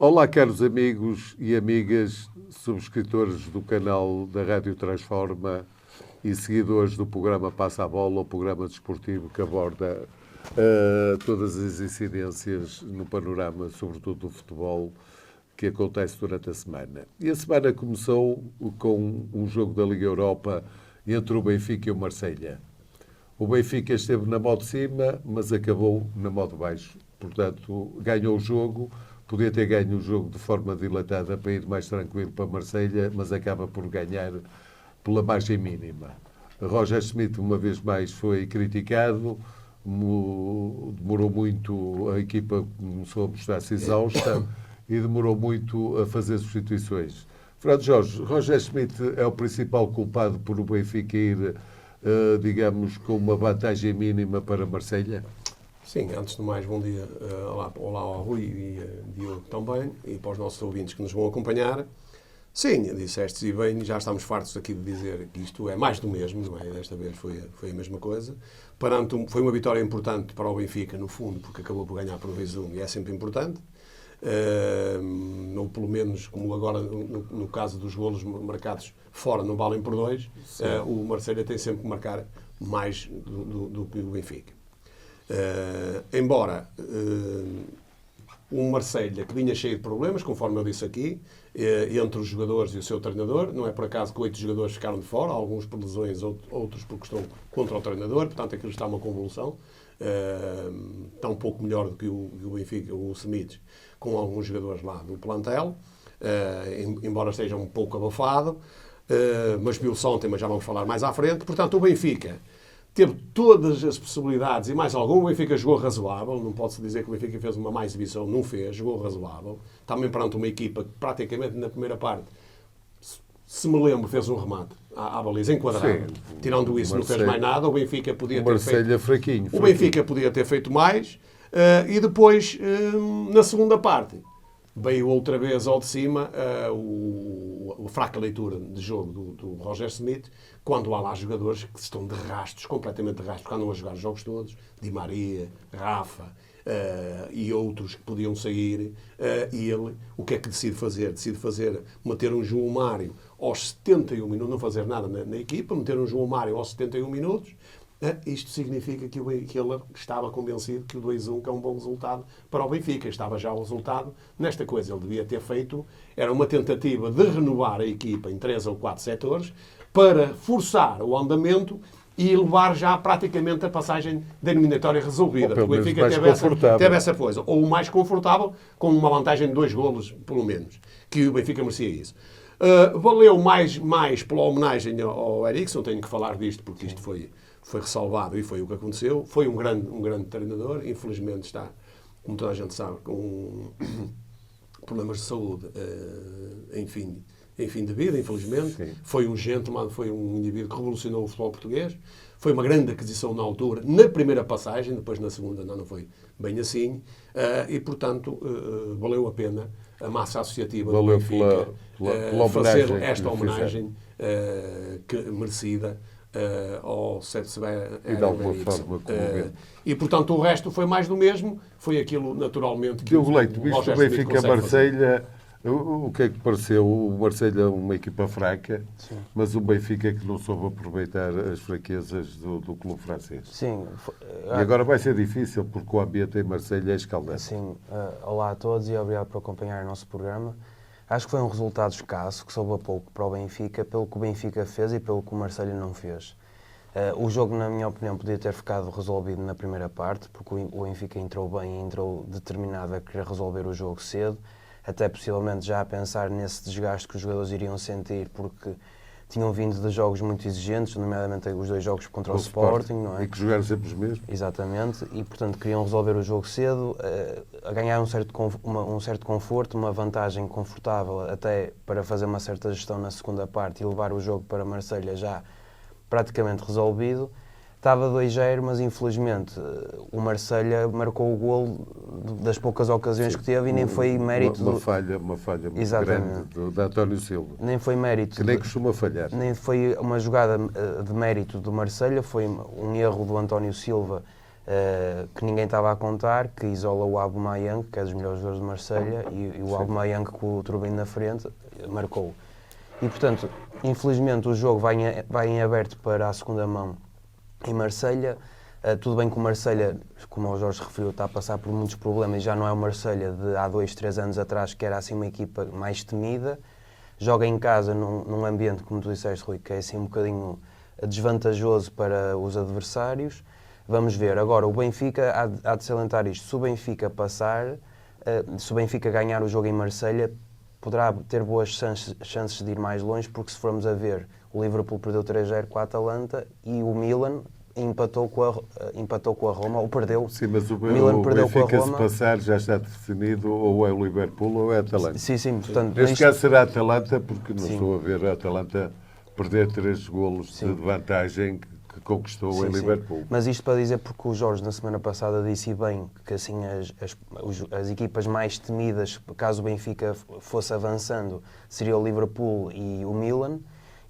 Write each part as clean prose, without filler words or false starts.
Olá, caros amigos e amigas, subscritores do canal da Rádio Transforma e seguidores do programa Passa a Bola, o programa desportivo que aborda todas as incidências no panorama, sobretudo do futebol, que acontece durante a semana. E a semana começou com um jogo da Liga Europa entre o Benfica e o Marselha. O Benfica esteve na mão de cima, mas acabou na mão de baixo. Portanto, ganhou o jogo. Podia ter ganho o jogo de forma dilatada para ir mais tranquilo para Marselha, mas acaba por ganhar pela margem mínima. Roger Schmidt, uma vez mais, foi criticado, demorou muito, a equipa começou a mostrar-se exausta e demorou muito a fazer substituições. Fernando Jorge, Roger Schmidt é o principal culpado por o Benfica ir, digamos, com uma vantagem mínima para Marselha? Sim, antes de mais, bom dia. Olá ao Rui e Diogo também, e para os nossos ouvintes que nos vão acompanhar. Sim, disseste e bem, já estamos fartos aqui de dizer que isto é mais do mesmo, não é? Desta vez foi a mesma coisa. Foi uma vitória importante para o Benfica, no fundo, porque acabou por ganhar por 2-1 e é sempre importante. Ou pelo menos, como agora no caso dos golos marcados fora, não valem por 2, o Marselha tem sempre que marcar mais do que o Benfica. Embora um Marselha que vinha cheio de problemas, conforme eu disse aqui, entre os jogadores e o seu treinador, não é por acaso que 8 jogadores ficaram de fora, alguns por lesões, outros porque estão contra o treinador, portanto aquilo está uma convulsão, está um pouco melhor do que o Benfica, o Smith, com alguns jogadores lá do plantel, embora esteja um pouco abafado, mas viu-se ontem, mas já vamos falar mais à frente. Portanto, o Benfica teve todas as possibilidades e mais algum. O Benfica jogou razoável. Não pode-se dizer que o Benfica fez uma má exibição. Não fez. Jogou razoável. Também perante uma equipa que praticamente na primeira parte, se me lembro, fez um remate à baliza enquadrada. Tirando isso, não fez mais nada. O Benfica podia ter feito... fraquinho. O Benfica podia ter feito mais. E depois, na segunda parte, veio outra vez ao de cima a fraca leitura de jogo do Roger Schmidt, quando há lá jogadores que estão de rastros, completamente de rastros, porque andam a jogar os jogos todos, Di Maria, Rafa e outros que podiam sair, e ele, o que é que decide fazer? Decide meter um João Mário aos 71 minutos, não fazer nada na equipa, meter um João Mário aos 71 minutos. Isto significa que ele estava convencido que o 2-1 é um bom resultado para o Benfica. Estava já o resultado nesta coisa. Ele devia ter feito, era uma tentativa de renovar a equipa em 3 ou 4 setores para forçar o andamento e levar já praticamente a passagem da eliminatória resolvida. O Benfica teve essa coisa. Ou o mais confortável, com uma vantagem de 2 golos, pelo menos. Que o Benfica merecia isso. Valeu mais pela homenagem ao Eriksen, tenho que falar disto porque isto foi ressalvado e foi o que aconteceu. Foi um grande treinador, infelizmente está, como toda a gente sabe, com problemas de saúde em fim de vida, infelizmente. Sim. Foi um gentleman, foi um indivíduo que revolucionou o futebol português. Foi uma grande aquisição na altura, na primeira passagem, depois na segunda não foi bem assim. E, portanto, valeu a pena a massa associativa do Benfica fazer esta homenagem merecida ao Sebastião Eriksen. E, portanto, o resto foi mais do mesmo. Foi aquilo, naturalmente, que Diogo Leite, visto o Benfica-Marselha, o que é que pareceu? O Marselha é uma equipa fraca, sim, mas o Benfica é que não soube aproveitar as fraquezas do clube francês. Sim. E agora vai ser difícil, porque o ambiente em Marselha é escaldante. Sim. Olá a todos e obrigado por acompanhar o nosso programa. Acho que foi um resultado escasso, que soube a pouco para o Benfica, pelo que o Benfica fez e pelo que o Marselha não fez. O jogo, na minha opinião, podia ter ficado resolvido na primeira parte, porque o Benfica entrou bem e entrou determinado a querer resolver o jogo cedo, até possivelmente já a pensar nesse desgaste que os jogadores iriam sentir, porque tinham vindo de jogos muito exigentes, nomeadamente os 2 jogos contra o Sporting, não é? E que jogaram sempre os mesmos. Exatamente, e portanto queriam resolver o jogo cedo, a ganhar um certo conforto, uma vantagem confortável até para fazer uma certa gestão na segunda parte e levar o jogo para Marselha já praticamente resolvido. Estava 2-0, mas infelizmente o Marselha marcou o golo das poucas ocasiões que teve e nem foi mérito... Uma falha muito grande de António Silva. Nem foi mérito... Que nem costuma falhar. Nem foi uma jogada de mérito do Marselha, foi um erro do António Silva que ninguém estava a contar, que isola o Aubameyang, que é dos melhores jogadores de Marselha, e o Aubameyang com o Turbine na frente, marcou. E, portanto, infelizmente o jogo vai em aberto para a segunda mão em Marselha. Tudo bem que o Marselha, como o Jorge referiu, está a passar por muitos problemas e já não é o Marselha de há 2, 3 anos atrás, que era assim uma equipa mais temida. Joga em casa num ambiente, como tu disseste, Rui, que é assim um bocadinho desvantajoso para os adversários. Vamos ver. Agora, o Benfica, há de salientar isto, se o Benfica passar, se o Benfica ganhar o jogo em Marselha, poderá ter boas chances de ir mais longe, porque se formos a ver, o Liverpool perdeu 3-0 com a Atalanta e o Milan empatou com a Roma, ou perdeu. Sim, mas o Milan perdeu com a Benfica, Roma. se passar, já está definido, ou é o Liverpool ou é a Atalanta. Sim, portanto... Neste caso será a Atalanta, porque não Sim. estou a ver a Atalanta perder 3 golos de vantagem que conquistou em Liverpool. Mas isto para dizer, porque o Jorge na semana passada disse bem que assim as equipas mais temidas, caso o Benfica fosse avançando, seria o Liverpool e o Milan,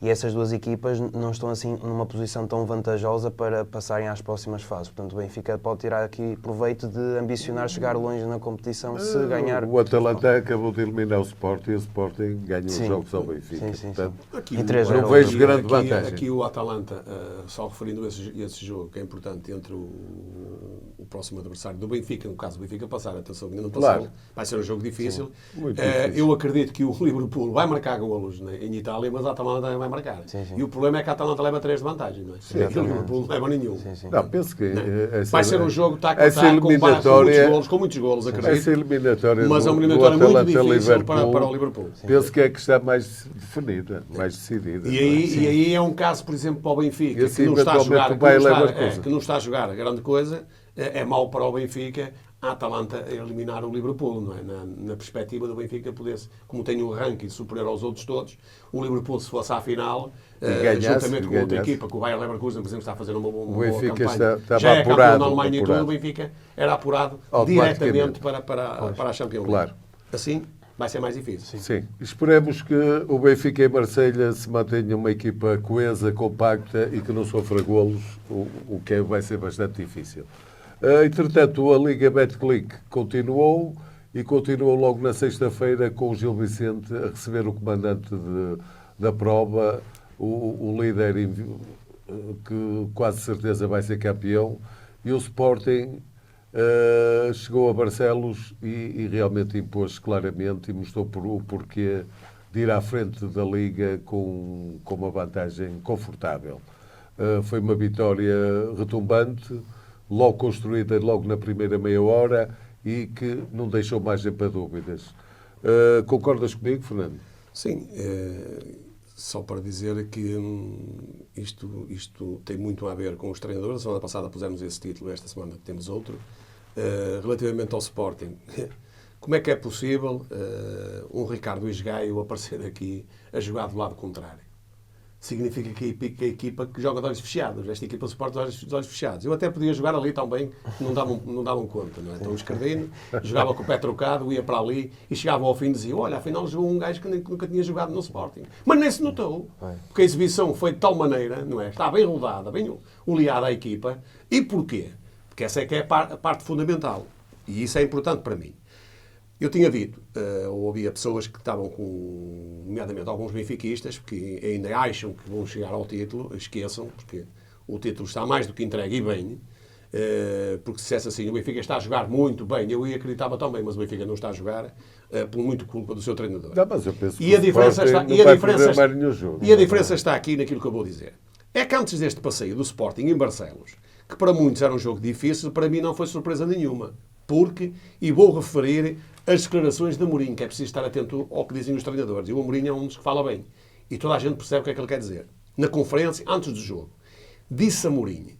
e essas duas equipas não estão assim numa posição tão vantajosa para passarem às próximas fases. Portanto, o Benfica pode tirar aqui proveito de ambicionar chegar longe na competição se ganhar... O Atalanta acabou de eliminar o Sporting e o Sporting ganhou os Sim. jogos ao Benfica. Sim. Portanto, Aqui, E 3-0 não vejo grande vantagem. Aqui o Atalanta, só referindo esse jogo, que é importante, entre o próximo adversário do Benfica, no caso do Benfica passar, atenção, ainda não passou, Claro. vai ser um jogo difícil. Muito difícil. Eu acredito que o Liverpool vai marcar golos, né, em Itália, mas a Atalanta também vai marcar. Sim. E o problema é que a Atalanta leva 3 de vantagem, não é? E o Liverpool não leva nenhum. Sim. não, penso que Vai ser um jogo que está essa com muitos golos, acredito. essa eliminatória Mas é uma do eliminatória muito Atalanta difícil para o Liverpool. Penso que é que está mais definida, mais decidida. E aí é um caso, por exemplo, para o Benfica, E assim, que não está a jogar, eventualmente, o Bayer Leverkusen. que não está a jogar a grande coisa, é mau para o Benfica a Atalanta eliminar o Liverpool, não é? Na perspectiva do Benfica poder, como tem um ranking superior aos outros todos, o Liverpool, se fosse à final, juntamente com outra equipa, que o Bayer Leverkusen, por exemplo, está a fazer uma boa Benfica campanha, estava já é campeão apurado, na Alemanha e tudo, apurado. o Benfica era apurado Automaticamente. diretamente para a Champions League. Claro. Assim, vai ser mais difícil. Sim. Esperemos que o Benfica e Marselha se mantenha uma equipa coesa, compacta e que não sofra golos, o que vai ser bastante difícil. Entretanto, a Liga Betclic continuou e continuou logo na sexta-feira com o Gil Vicente a receber o comandante da prova, o líder que quase certeza vai ser campeão, e o Sporting chegou a Barcelos e realmente impôs claramente e mostrou o porquê de ir à frente da Liga com uma vantagem confortável. Foi uma vitória retumbante, logo construída logo na primeira meia hora e que não deixou margem para dúvidas. Concordas comigo, Fernando? Sim, só para dizer que isto tem muito a ver com os treinadores. A semana passada pusemos esse título, esta semana temos outro. Relativamente ao Sporting, como é que é possível um Ricardo Isgaio aparecer aqui a jogar do lado contrário? Significa que a equipa que joga de olhos fechados, esta equipa suporta de olhos fechados. Eu até podia jogar ali também, que não davam conta, não é? Então o Escardino jogava com o pé trocado, ia para ali e chegava ao fim e dizia: olha, afinal jogou um gajo que nunca tinha jogado no Sporting. Mas nem se notou, porque a exibição foi de tal maneira, não é? Está bem rodada, bem oleada a equipa. E porquê? Porque essa é que é a parte fundamental. E isso é importante para mim. Eu tinha dito, ou havia pessoas que estavam com, nomeadamente alguns benfiquistas, que ainda acham que vão chegar ao título, esqueçam, porque o título está mais do que entregue e bem, porque se dissesse assim, o Benfica está a jogar muito bem, eu acreditava também, mas o Benfica não está a jogar, por muito culpa do seu treinador. Não, mas eu penso E a que diferença o está, Sporting e a não vai diferença perder está, mais nenhum jogo. e a diferença está aqui naquilo que eu vou dizer. É que antes deste passeio do Sporting em Barcelos, que para muitos era um jogo difícil, para mim não foi surpresa nenhuma. Porque, e vou referir as declarações de Amorim, que é preciso estar atento ao que dizem os treinadores. E o Amorim é um dos que fala bem. E toda a gente percebe o que é que ele quer dizer. Na conferência, antes do jogo, disse Amorim: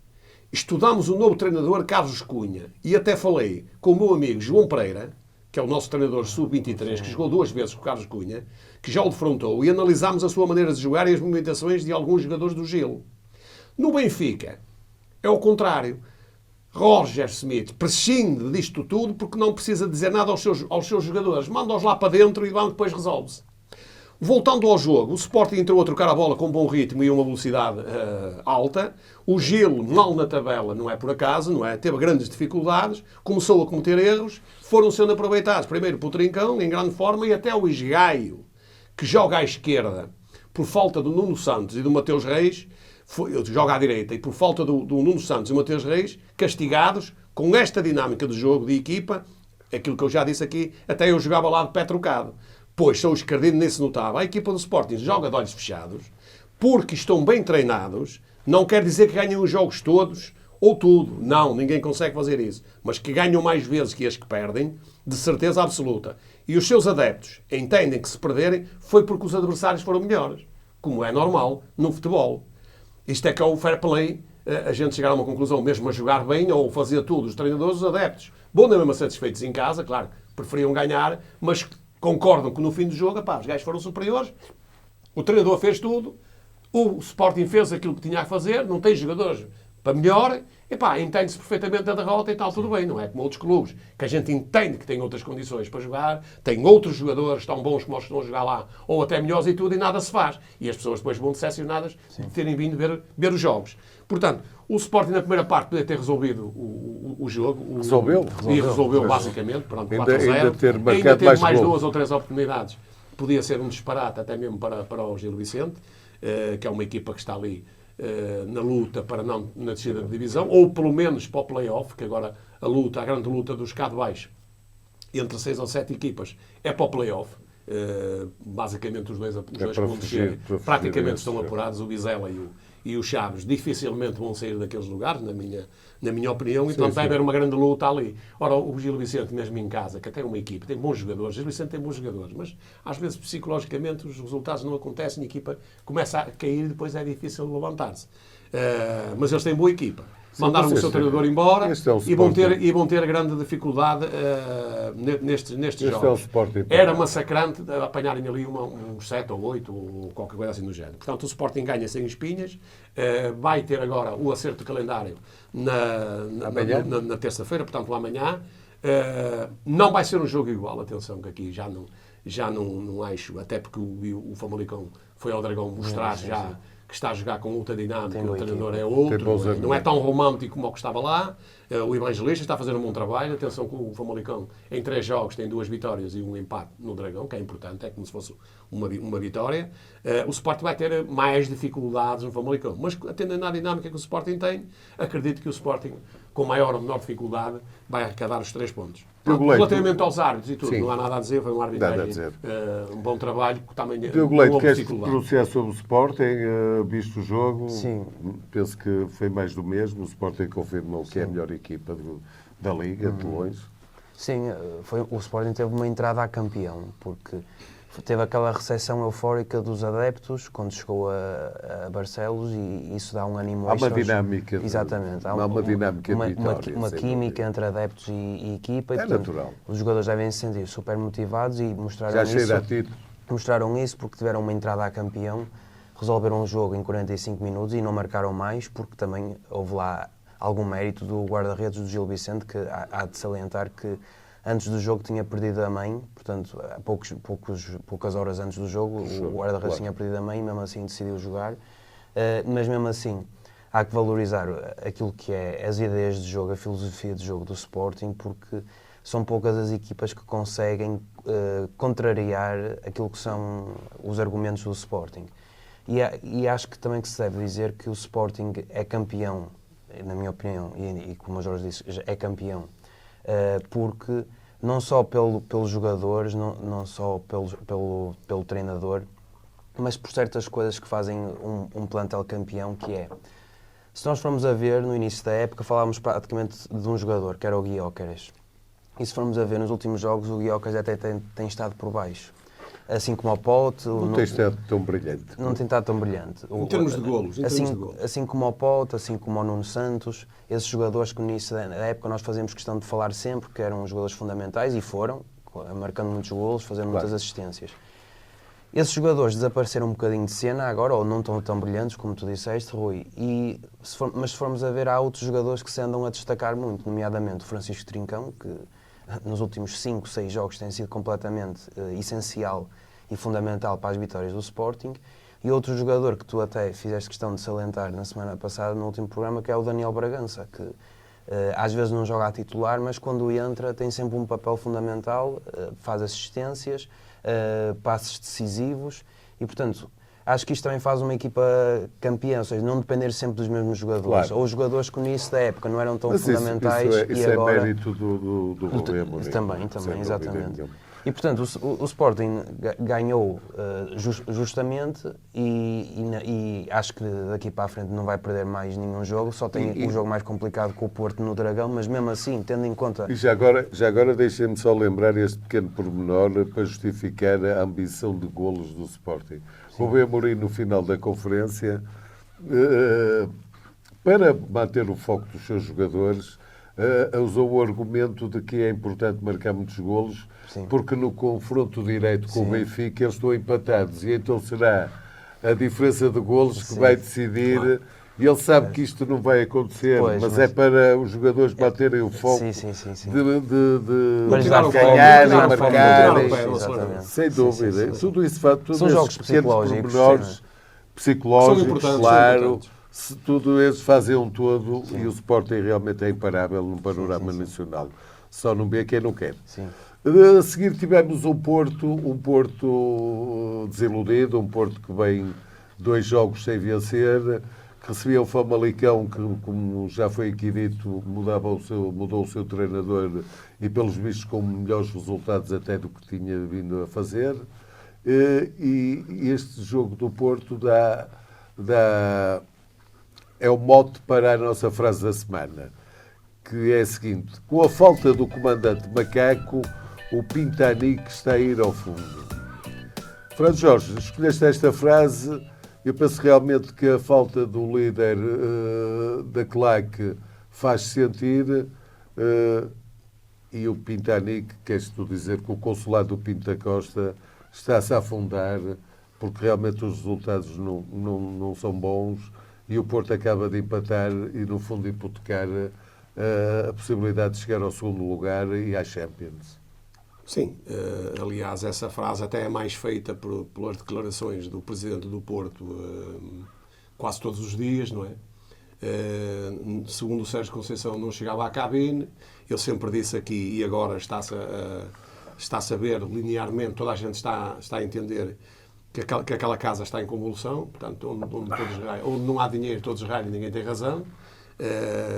estudámos o novo treinador Carlos Cunha e até falei com o meu amigo João Pereira, que é o nosso treinador sub-23, que jogou 2 vezes com o Carlos Cunha, que já o defrontou, e analisámos a sua maneira de jogar e as movimentações de alguns jogadores do Gil. No Benfica, é o contrário. Roger Smith prescinde disto tudo porque não precisa dizer nada aos seus jogadores. Manda-os lá para dentro e lá depois resolve-se. Voltando ao jogo, o Sporting entrou a trocar a bola com bom ritmo e uma velocidade alta. O Gil, mal na tabela, não é por acaso, não é? Teve grandes dificuldades, começou a cometer erros, foram sendo aproveitados primeiro pelo Trincão, em grande forma, e até o Esgaio, que joga à esquerda por falta do Nuno Santos e do Mateus Reis, joga à direita, e por falta do Nuno Santos e do Mateus Reis, castigados com esta dinâmica de jogo de equipa, aquilo que eu já disse aqui, até eu jogava lá de pé trocado. Pois são os Cardino, nem se notava. A equipa do Sporting joga de olhos fechados, porque estão bem treinados. Não quer dizer que ganhem os jogos todos ou tudo. Não, ninguém consegue fazer isso. Mas que ganham mais vezes que as que perdem, de certeza absoluta. E os seus adeptos entendem que se perderem foi porque os adversários foram melhores. Como é normal no futebol. Isto é que é o fair play. A gente chegar a uma conclusão, mesmo a jogar bem ou fazer tudo, os treinadores, os adeptos. Bom, não é mesmo satisfeitos em casa, claro, preferiam ganhar, mas concordam que no fim do jogo, os gajos foram superiores, o treinador fez tudo, o Sporting fez aquilo que tinha a fazer, não tem jogadores para melhor, entende-se perfeitamente a derrota e tal, tudo bem, não é como outros clubes, que a gente entende que têm outras condições para jogar, tem outros jogadores tão bons como os que estão a jogar lá, ou até melhores e tudo, e nada se faz. E as pessoas depois vão decepcionadas de terem vindo ver os jogos. Portanto, o Sporting na primeira parte podia ter resolvido o jogo. Resolveu? E resolveu basicamente, pronto, 4-0. Ainda ter mais 2 ou 3 oportunidades. Podia ser um disparate até mesmo para o Gil Vicente, que é uma equipa que está ali na luta para não na descida de divisão, ou pelo menos para o play-off, que agora a grande luta dos cá de baixo, entre 6 ou 7 equipas, é para o play-off. Basicamente os dois que vão descer praticamente estão apurados, o Vizela e o Chaves dificilmente vão sair daqueles lugares, na minha opinião, então vai haver uma grande luta ali. Ora, o Gil Vicente, mesmo em casa, que até é uma equipe, tem bons jogadores, o Gil Vicente tem bons jogadores, mas às vezes psicologicamente os resultados não acontecem, a equipa começa a cair e depois é difícil levantar-se. Mas eles têm boa equipa. Mandaram o seu treinador embora e vão ter grande dificuldade nestes jogos. Era massacrante apanharem ali uns 7 ou 8 ou qualquer coisa assim do género. Portanto, o Sporting ganha sem espinhas, vai ter agora o acerto de calendário na terça-feira, portanto amanhã. Não vai ser um jogo igual, atenção, que aqui já não acho, até porque o Famalicão foi ao Dragão mostrar que está a jogar com outra dinâmica, o treinador é outro, não é tão romântico como o que estava lá. O Evangelista está a fazer um bom trabalho. Atenção que o Famalicão, em 3 jogos, tem 2 vitórias e um empate no Dragão, que é importante, é como se fosse uma vitória. O Sporting vai ter mais dificuldades no Famalicão, mas atendendo à dinâmica que o Sporting tem, acredito que o Sporting, com maior ou menor dificuldade, vai arrecadar os 3 pontos. Relativamente aos árbitros e tudo, não há nada a dizer, foi um arbitragem, um bom trabalho, que também Diogo Leite, queres pronunciar sobre o Sporting, visto o jogo? Sim. Penso que foi mais do mesmo, o Sporting confirmou que é a melhor equipa da Liga, de longe. Sim, o Sporting teve uma entrada a campeão, porque teve aquela recepção eufórica dos adeptos quando chegou a Barcelos e isso dá um ânimo extra. Há uma dinâmica. Exatamente. Há uma dinâmica de vitória. Uma química entre adeptos e equipa. É natural. Os jogadores devem se sentir super motivados e mostraram já isso. cheira a título. Mostraram isso porque tiveram uma entrada a campeão, resolveram o jogo em 45 minutos e não marcaram mais porque também houve lá algum mérito do guarda-redes do Gil Vicente, que há de salientar que antes do jogo tinha perdido a mãe, portanto, poucas horas antes do jogo, o guarda-redes tinha perdido a mãe e mesmo assim decidiu jogar. Mas mesmo assim, há que valorizar aquilo que é as ideias de jogo, a filosofia de jogo do Sporting, porque são poucas as equipas que conseguem contrariar aquilo que são os argumentos do Sporting. E acho que também que se deve dizer que o Sporting é campeão, na minha opinião, e como o Jorge disse, é campeão, porque não só pelos jogadores, não só pelo treinador, mas por certas coisas que fazem um plantel campeão, que é, se nós formos a ver, no início da época, falávamos praticamente de um jogador, que era o Gyökeres. E se formos a ver, nos últimos jogos, o Gyökeres até tem estado por baixo. Assim como o Pote... Não tem estado tão brilhante. Não tem estado tão brilhante. Em termos de golos. Assim como o Pote, assim como o Nuno Santos, esses jogadores que no início da época nós fazemos questão de falar sempre, que eram jogadores fundamentais, e foram, marcando muitos golos, fazendo muitas assistências. Esses jogadores desapareceram um bocadinho de cena agora, ou não estão tão brilhantes, como tu disseste, Rui. Mas se formos a ver, há outros jogadores que se andam a destacar muito, nomeadamente o Francisco Trincão, que nos últimos 5, 6 jogos tem sido completamente essencial e fundamental para as vitórias do Sporting. E outro jogador que tu até fizeste questão de salientar na semana passada, no último programa, que é o Daniel Bragança, que às vezes não joga a titular, mas quando entra tem sempre um papel fundamental, faz assistências, passes decisivos e, portanto, acho que isto também faz uma equipa campeã, ou seja, não depender sempre dos mesmos jogadores. Claro. Ou os jogadores que no início da época não eram tão Mas fundamentais isso e agora... é mérito do Rubem Amorim. Também, sem dúvida exatamente. nenhuma. E, portanto, o Sporting ganhou justamente e acho que daqui para a frente não vai perder mais nenhum jogo, só tem um jogo mais complicado com o Porto no Dragão, mas mesmo assim, tendo em conta... E já agora deixem-me só lembrar este pequeno pormenor para justificar a ambição de golos do Sporting. O Rubem Amorim, no final da conferência, para manter o foco dos seus jogadores, usou o argumento de que é importante marcar muitos golos, Sim. porque no confronto direto com o Benfica eles estão empatados e então será a diferença de golos que vai decidir. Claro. E ele sabe que isto não vai acontecer, mas é para os jogadores manterem o foco de ganhar e marcar. Sem dúvida. Tudo isso faz. São jogos psicológicos. Psicológicos, claro. Tudo eles fazem um todo. Sim. E o Sporting realmente é imparável no panorama nacional. Só não vê quem não quer. Sim. A seguir tivemos um Porto desiludido, um Porto que vem 2 jogos sem vencer, que recebia o Famalicão, que, como já foi aqui dito, mudou o seu treinador e, pelos vistos, com melhores resultados até do que tinha vindo a fazer. E este jogo do Porto é o mote para a nossa frase da semana, que é a seguinte: com a falta do comandante Macaco, o Pintanique está a ir ao fundo. Fernando Jorge, escolheste esta frase. Eu penso realmente que a falta do líder da claque faz sentir, e o Pintanique, queres tu dizer que o consulado do Pinto da Costa está-se a afundar, porque realmente os resultados não são bons e o Porto acaba de empatar e, no fundo, hipotecar a possibilidade de chegar ao segundo lugar e à Champions. Sim, aliás, essa frase até é mais feita pelas declarações do Presidente do Porto quase todos os dias, não é? Segundo o Sérgio Conceição, não chegava à cabine. Eu sempre disse aqui, e agora está-se a ver linearmente, toda a gente está a entender que aquela casa está em convulsão, portanto, onde não há dinheiro, todos ralham, ninguém tem razão.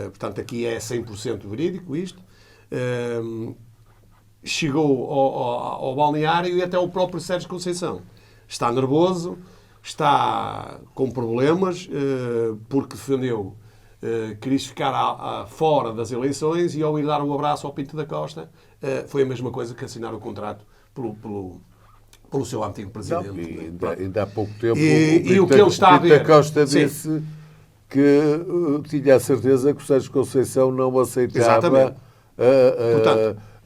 Portanto, aqui é 100% verídico isto. Chegou ao balneário e até o próprio Sérgio Conceição está nervoso, está com problemas, porque defendeu, quis ficar fora das eleições, e ao ir dar um abraço ao Pinto da Costa, foi a mesma coisa que assinar o contrato pelo seu antigo presidente. Não, ainda há pouco tempo o que ele está a ver, Pinto da Costa disse que tinha a certeza que o Sérgio Conceição não aceitava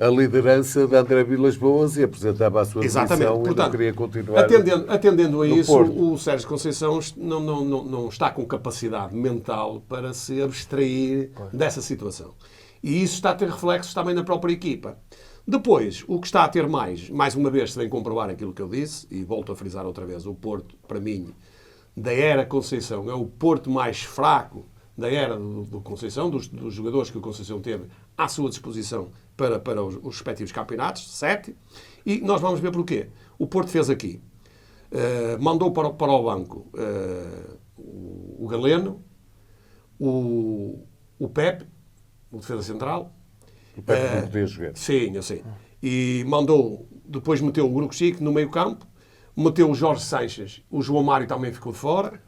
a liderança de André Vilas Boas e apresentava a sua demissão e não queria continuar. Atendendo a isso, o Sérgio Conceição não está com capacidade mental para se abstrair dessa situação. E isso está a ter reflexos também na própria equipa. Depois, o que está a ter mais uma vez, se vem comprovar aquilo que eu disse, e volto a frisar outra vez, o Porto, para mim, da era Conceição, é o Porto mais fraco da era do Conceição, dos jogadores que o Conceição teve à sua disposição para os respectivos campeonatos, 7. E nós vamos ver porquê. O Porto fez aqui. Mandou para o banco o Galeno, o Pepe, o defesa central. O Pepe não podia jogar. Sim, eu sei. E depois meteu o Grupo Chico no meio campo, meteu o Jorge Sanches, o João Mário também ficou de fora,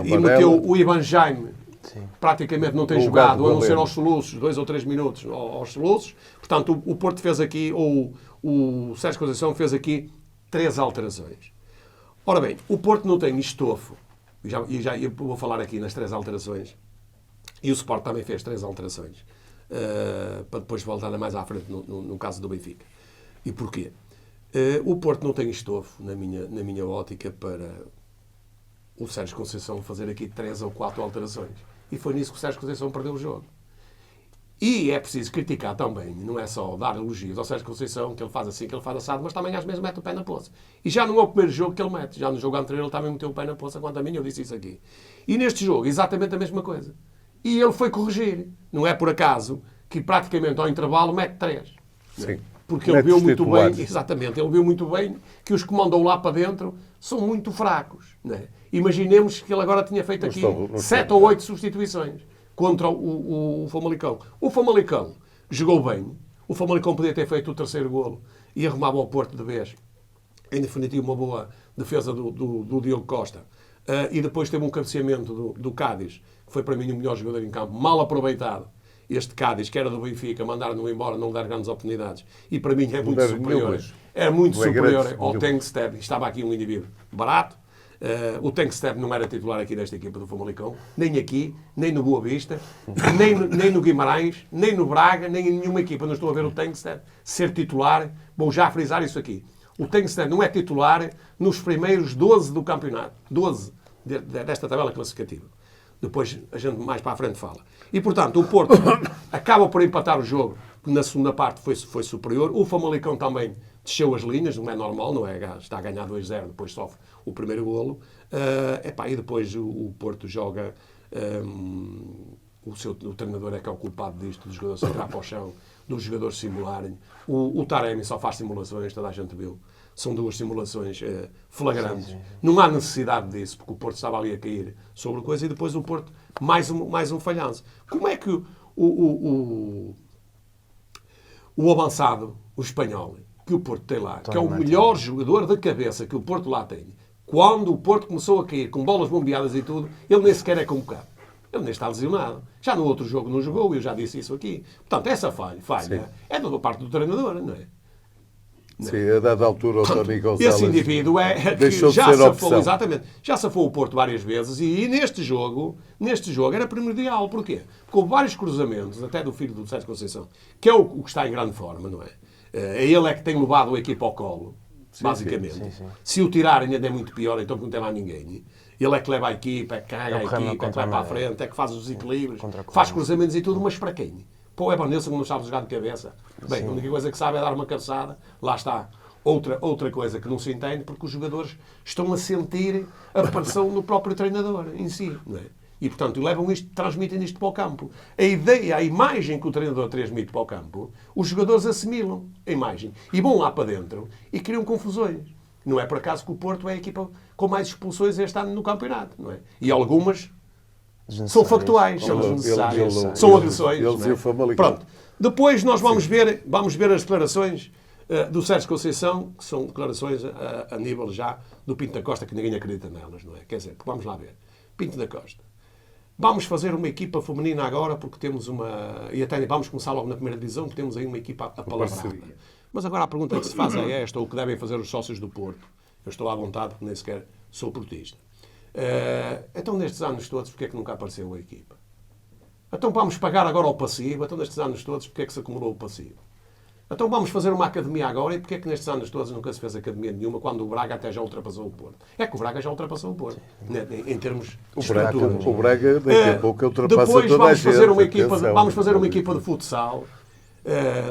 e meteu o Ivan Jaime. Sim. Praticamente não tem jogado, a não ser aos soluços, 2 ou 3 minutos aos soluços. Portanto, o Porto fez aqui, ou o Sérgio Conceição fez aqui 3 alterações. Ora bem, o Porto não tem estofo, e já eu vou falar aqui nas 3 alterações, e o Sport também fez 3 alterações, para depois voltar mais à frente no caso do Benfica. E porquê? O Porto não tem estofo, na minha ótica, para o Sérgio Conceição fazer aqui 3 ou 4 alterações. E foi nisso que o Sérgio Conceição perdeu o jogo. E é preciso criticar também, não é só dar elogios ao Sérgio Conceição, que ele faz assim, que ele faz assado, mas também às vezes mete o pé na poça. E já não é o primeiro jogo que ele mete, já no jogo anterior ele também meteu o pé na poça, quanto a mim, eu disse isso aqui. E neste jogo, exatamente a mesma coisa. E ele foi corrigir. Não é por acaso que praticamente ao intervalo mete 3. Sim. Porque ele viu muito bem, titulares. exatamente, ele viu muito bem que os que mandam lá para dentro são muito fracos. Não é? Imaginemos que ele agora tinha feito aqui 7 ou 8 substituições contra o Famalicão. O Famalicão jogou bem, o Famalicão podia ter feito o terceiro golo e arrumava o Porto de vez. Em definitivo, uma boa defesa do Diogo Costa. E depois teve um cabeceamento do Cádiz, que foi para mim o melhor jogador em campo, mal aproveitado. Este Cádiz, que era do Benfica, mandaram-no embora, não lhe dar grandes oportunidades. E para mim é muito superior. É muito superior ao Tengsted. Estava aqui um indivíduo barato. O Tengsted não era titular aqui desta equipa do Famalicão. Nem aqui, nem no Boa Vista, nem no Guimarães, nem no Braga, nem em nenhuma equipa. Não estou a ver o Tengsted ser titular. Vou já frisar isso aqui. O Tengsted não é titular nos primeiros 12 do campeonato. 12 desta tabela classificativa. Depois a gente mais para a frente fala. E, portanto, o Porto acaba por empatar o jogo, porque na segunda parte foi superior. O Famalicão também desceu as linhas, não é normal, não é? Está a ganhar 2-0, depois sofre o primeiro golo. E depois o Porto joga... o treinador é que é o culpado disto, dos jogadores entrar para o chão, dos jogadores simularem. O Taremi só faz simulações, toda a gente viu. São 2 simulações flagrantes. Sim. Não há necessidade disso, porque o Porto estava ali a cair sobre coisa e depois o Porto mais um falhanço. Como é que o avançado, o espanhol, que o Porto tem lá, que é o melhor jogador de cabeça que o Porto lá tem, quando o Porto começou a cair com bolas bombeadas e tudo, ele nem sequer é convocado. Ele nem está lesionado. Já no outro jogo não jogou, eu já disse isso aqui. Portanto, essa falha é da parte do treinador, não é? Sim, a dada altura o Tony Gonçalves esse indivíduo que já safou, exatamente, já safou o Porto várias vezes e neste jogo era primordial. Porquê? Porque houve vários cruzamentos, até do filho do Sérgio Conceição, que é o que está em grande forma, não é? Ele é que tem levado a equipa ao colo, basicamente. Sim. Se o tirarem ainda é muito pior, então não tem lá ninguém. Ele é que leva a equipa, é que carrega a equipa, é que vai para a frente, é que faz os desequilíbrios, faz cruzamentos e tudo, mas para quem? Para o Evanilson, que não sabe jogar de cabeça. Bem, a única coisa que sabe é dar uma cabeçada. Lá está. Outra coisa que não se entende, porque os jogadores estão a sentir a pressão do próprio treinador em si. Não é? E, portanto, levam isto, transmitem isto para o campo. A ideia, a imagem que o treinador transmite para o campo, os jogadores assimilam a imagem. E vão lá para dentro e criam confusões. Não é por acaso que o Porto é a equipa com mais expulsões este ano no campeonato. Não é? E algumas... são factuais, são desnecessárias, são agressões. Pronto. Depois nós vamos ver as declarações do Sérgio Conceição, que são declarações a nível já do Pinto da Costa, que ninguém acredita nelas, não é? Quer dizer, vamos lá ver. Pinto da Costa. Vamos fazer uma equipa feminina agora, porque temos uma... E até vamos começar logo na primeira divisão, que temos aí uma equipa apalavrada. Mas agora a pergunta que se faz é esta, ou que devem fazer os sócios do Porto. Eu estou à vontade, porque nem sequer sou portista. Então, nestes anos todos, porque é que nunca apareceu a equipa? Então, vamos pagar agora o passivo. Então, nestes anos todos, porque é que se acumulou o passivo? Então, vamos fazer uma academia agora. E porque é que nestes anos todos nunca se fez academia nenhuma, quando o Braga até já ultrapassou o Porto? É que o Braga já ultrapassou o Porto, né? Em termos de estrutura. O Braga, daqui a pouco, ultrapassa depois toda a gente. Vamos fazer uma equipa de futsal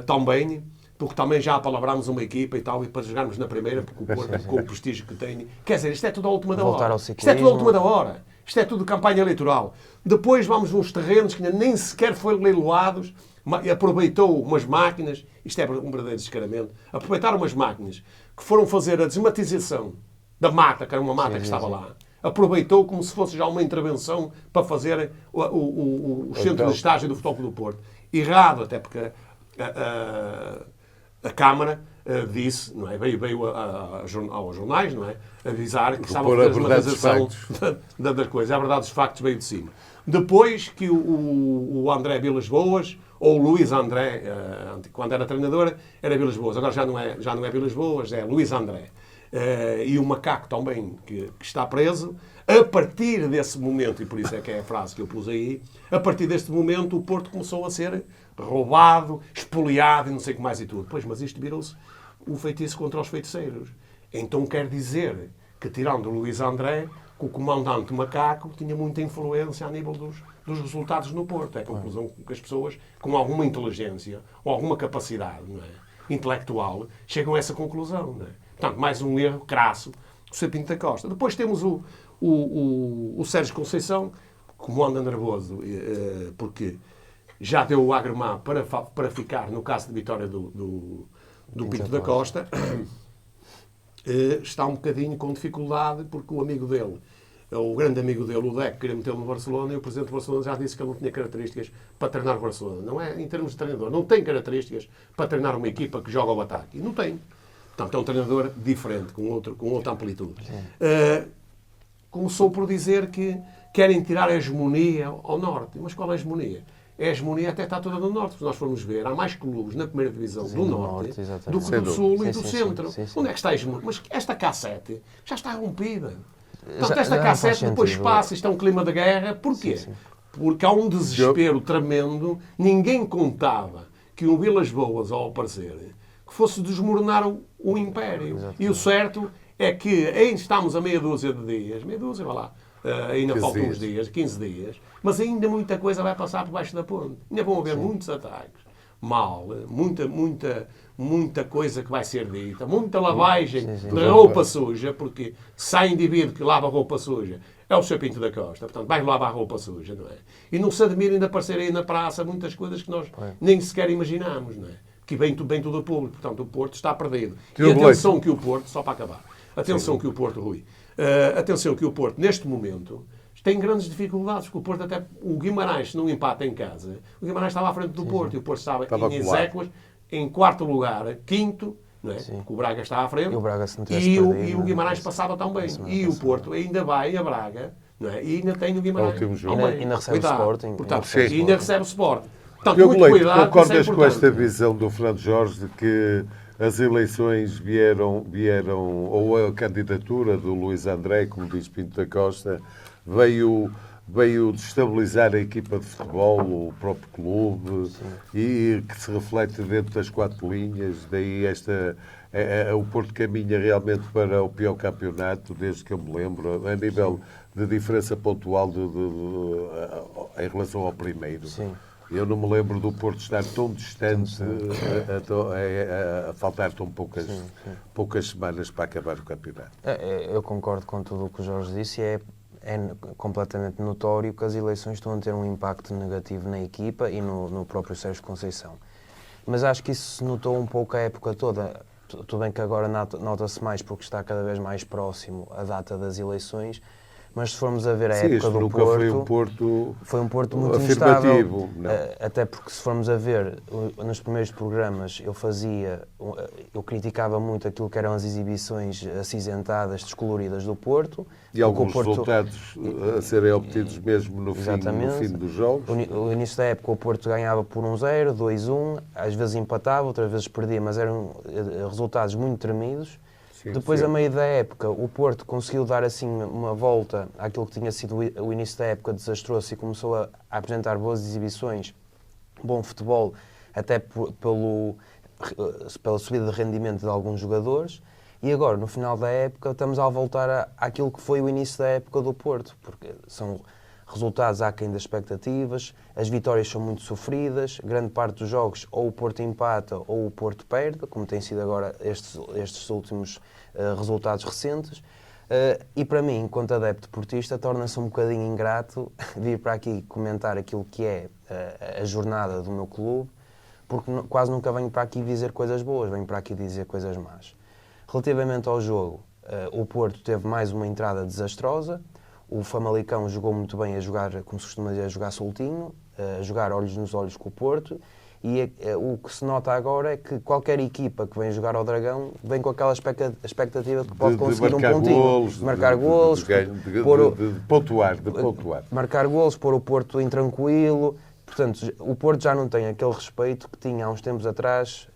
também. Porque também já apalavrámos uma equipa e tal, e para jogarmos na primeira, porque o Porto, com o prestígio que tem... Quer dizer, isto é tudo à última da hora. Isto é tudo à última da hora. Isto é tudo campanha eleitoral. Depois vamos nos terrenos que ainda nem sequer foram leiloados, aproveitou umas máquinas, isto é um verdadeiro descaramento, aproveitaram umas máquinas que foram fazer a desmatização da mata, que era uma mata que estava lá, aproveitou como se fosse já uma intervenção para fazer o centro de estágio do Futebol Clube do Porto. Errado, até porque a Câmara disse, não é? Veio aos jornais, não é? Avisar que estava a fazer a desmatização das coisas. A verdade dos factos veio de cima. Depois que o André Vilas Boas, ou o Luís André, quando era treinador, era Vilas Boas. Agora já não é Vilas Boas, é Luís André. E o Macaco também, que está preso. A partir desse momento, e por isso é que é a frase que eu pus aí, a partir deste momento o Porto começou a ser roubado, espoliado e não sei o que mais e tudo. Pois, mas isto virou-se o feitiço contra os feiticeiros. Então quer dizer que, tirando o Luís André, que o comandante Macaco tinha muita influência a nível dos resultados no Porto. É a conclusão que as pessoas, com alguma inteligência ou alguma capacidade, não é, intelectual, chegam a essa conclusão. Não é? Portanto, mais um erro crasso do Sr. Pinto da Costa. Depois temos o Sérgio Conceição, como anda nervoso, porque já deu o agremá para ficar, no caso de vitória do Pinto da Costa, está um bocadinho com dificuldade, porque o amigo dele, o grande amigo dele, o Deco, queria metê-lo no Barcelona, e o presidente do Barcelona já disse que ele não tinha características para treinar o Barcelona. Não é em termos de treinador, não tem características para treinar uma equipa que joga ao ataque. E não tem. Portanto, é um treinador diferente, com outra amplitude. Começou por dizer que querem tirar a hegemonia ao Norte. Mas qual é a hegemonia? A hegemonia até está toda no Norte. Se nós formos ver, há mais clubes na primeira divisão do Norte do que do Sul e do Centro. Onde é que está a hegemonia? Mas esta K7 já está rompida. Portanto, esta K7 depois passa, isto é um clima de guerra. Porquê? Porque há um desespero tremendo. Ninguém contava que um Vilas Boas, ao aparecer, que fosse desmoronar o Império. E o certo é que ainda estamos a meia dúzia de dias, vai lá, ainda faltam uns dias, 15 dias, mas ainda muita coisa vai passar por baixo da ponte. Ainda vão haver muitos ataques. Muita coisa que vai ser dita, muita lavagem de roupa suja, porque se há indivíduo que lava roupa suja, é o Sr. Pinto da Costa. Portanto, vai lavar roupa suja, não é? E não se admirem de aparecer aí na praça muitas coisas que nós nem sequer imaginamos, não é? Que vem tudo do público. Portanto, o Porto está perdido. E atenção que o Porto, só para acabar, atenção que o Porto, Rui, atenção que o Porto, neste momento, tem grandes dificuldades, porque o Porto até... O Guimarães, se não empata em casa, o Guimarães estava à frente do Porto, e o Porto estava em exécuas, em quarto lugar, quinto, não é? Porque o Braga está à frente, e o Braga, se não e o Guimarães passava tão bem. E o Porto ainda vai a Braga, não é? E ainda tem o Guimarães. Ainda recebe o Sporting. Portanto, e ainda recebe o Sporting. Eu concordas com esta visão do Fernando Jorge de que as eleições vieram, ou a candidatura do Luís André, como diz Pinto da Costa, veio destabilizar a equipa de futebol, o próprio clube, e que se reflete dentro das quatro linhas, daí o Porto caminha realmente para o pior campeonato, desde que eu me lembro, a nível de diferença pontual em relação ao primeiro. Sim. Eu não me lembro do Porto estar tão distante, a faltar tão poucas semanas para acabar o campeonato. Eu concordo com tudo o que o Jorge disse. É completamente notório que as eleições estão a ter um impacto negativo na equipa e no próprio Sérgio Conceição. Mas acho que isso se notou um pouco a época toda. Tudo bem que agora nota-se mais porque está cada vez mais próximo a data das eleições, mas se formos a ver a época do Porto, foi um Porto muito afirmativo. Até porque se formos a ver, nos primeiros programas eu criticava muito aquilo que eram as exibições acinzentadas, descoloridas do Porto. E alguns resultados a serem obtidos mesmo no fim dos jogos. No início da época o Porto ganhava por 1-0, 2-1, às vezes empatava, outras vezes perdia, mas eram resultados muito tremidos. Depois, a meio da época, o Porto conseguiu dar assim uma volta àquilo que tinha sido o início da época desastroso e começou a apresentar boas exibições, bom futebol, até pela subida de rendimento de alguns jogadores. E agora, no final da época, estamos a voltar àquilo que foi o início da época do Porto, porque são resultados aquém das expectativas, as vitórias são muito sofridas, grande parte dos jogos ou o Porto empata ou o Porto perde, como tem sido agora estes últimos resultados recentes. E para mim, enquanto adepto portista, torna-se um bocadinho ingrato vir para aqui comentar aquilo que é a jornada do meu clube, porque quase nunca venho para aqui dizer coisas boas, venho para aqui dizer coisas más. Relativamente ao jogo, o Porto teve mais uma entrada desastrosa. O Famalicão jogou muito bem a jogar, como se costuma dizer, a jogar soltinho, a jogar olhos nos olhos com o Porto. E o que se nota agora é que qualquer equipa que vem jogar ao Dragão vem com aquela expectativa de que pode conseguir um pontinho. Marcar golos, pontuar. Marcar golos, pôr o Porto intranquilo. Portanto, o Porto já não tem aquele respeito que tinha há uns tempos atrás,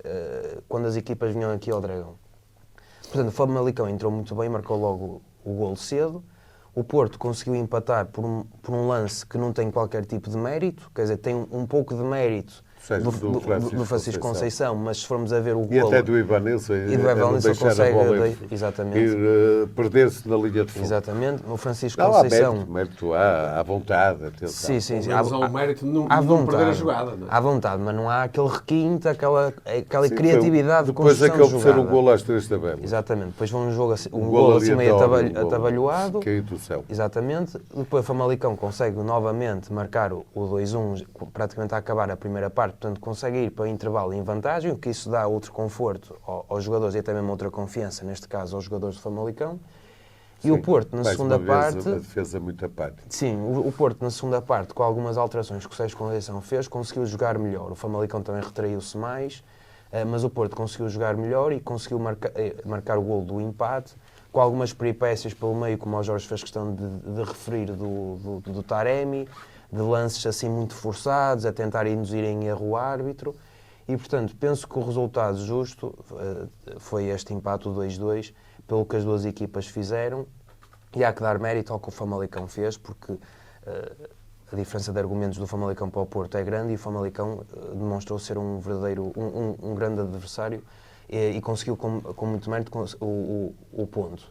quando as equipas vinham aqui ao Dragão. Portanto, o Famalicão entrou muito bem, marcou logo o golo cedo. O Porto conseguiu empatar por um lance que não tem qualquer tipo de mérito, quer dizer, tem um pouco de mérito do Francisco Conceição, mas se formos a ver o E golo... até do Ivanilson. E do Evanilson consegue... Exatamente. Perder-se na linha de fundo. Exatamente. O Francisco Não, Conceição... há mérito, há vontade. Atenção. Sim. Mas há um mérito de não perder a jogada. Não é? Há vontade, mas não há aquele requinte, aquela criatividade de depois construção de acabou por ser jogada. um golo às 3 tabelas. Exatamente. Depois foi um jogo assim, um golo golo assim meio aleatório, atabalhoado. Caiu do céu. Exatamente. Depois o Famalicão consegue novamente marcar o 2-1, praticamente a acabar a primeira parte, portanto consegue ir para o intervalo em vantagem, o que isso dá outro conforto aos jogadores e até mesmo outra confiança, neste caso aos jogadores do Famalicão. E o Porto, na segunda parte... A defesa muito apática. Sim, o Porto, na segunda parte, com algumas alterações que o Sérgio Conceição fez, conseguiu jogar melhor. O Famalicão também retraiu-se mais, mas o Porto conseguiu jogar melhor e conseguiu marcar o golo do empate, com algumas peripécias pelo meio, como o Jorge fez questão de referir, do Taremi, de lances assim muito forçados, a tentar induzir em erro o árbitro. E, portanto, penso que o resultado justo foi este empate, o 2-2, pelo que as duas equipas fizeram, e há que dar mérito ao que o Famalicão fez, porque a diferença de argumentos do Famalicão para o Porto é grande e o Famalicão demonstrou ser um verdadeiro, um grande adversário e conseguiu com muito mérito o ponto.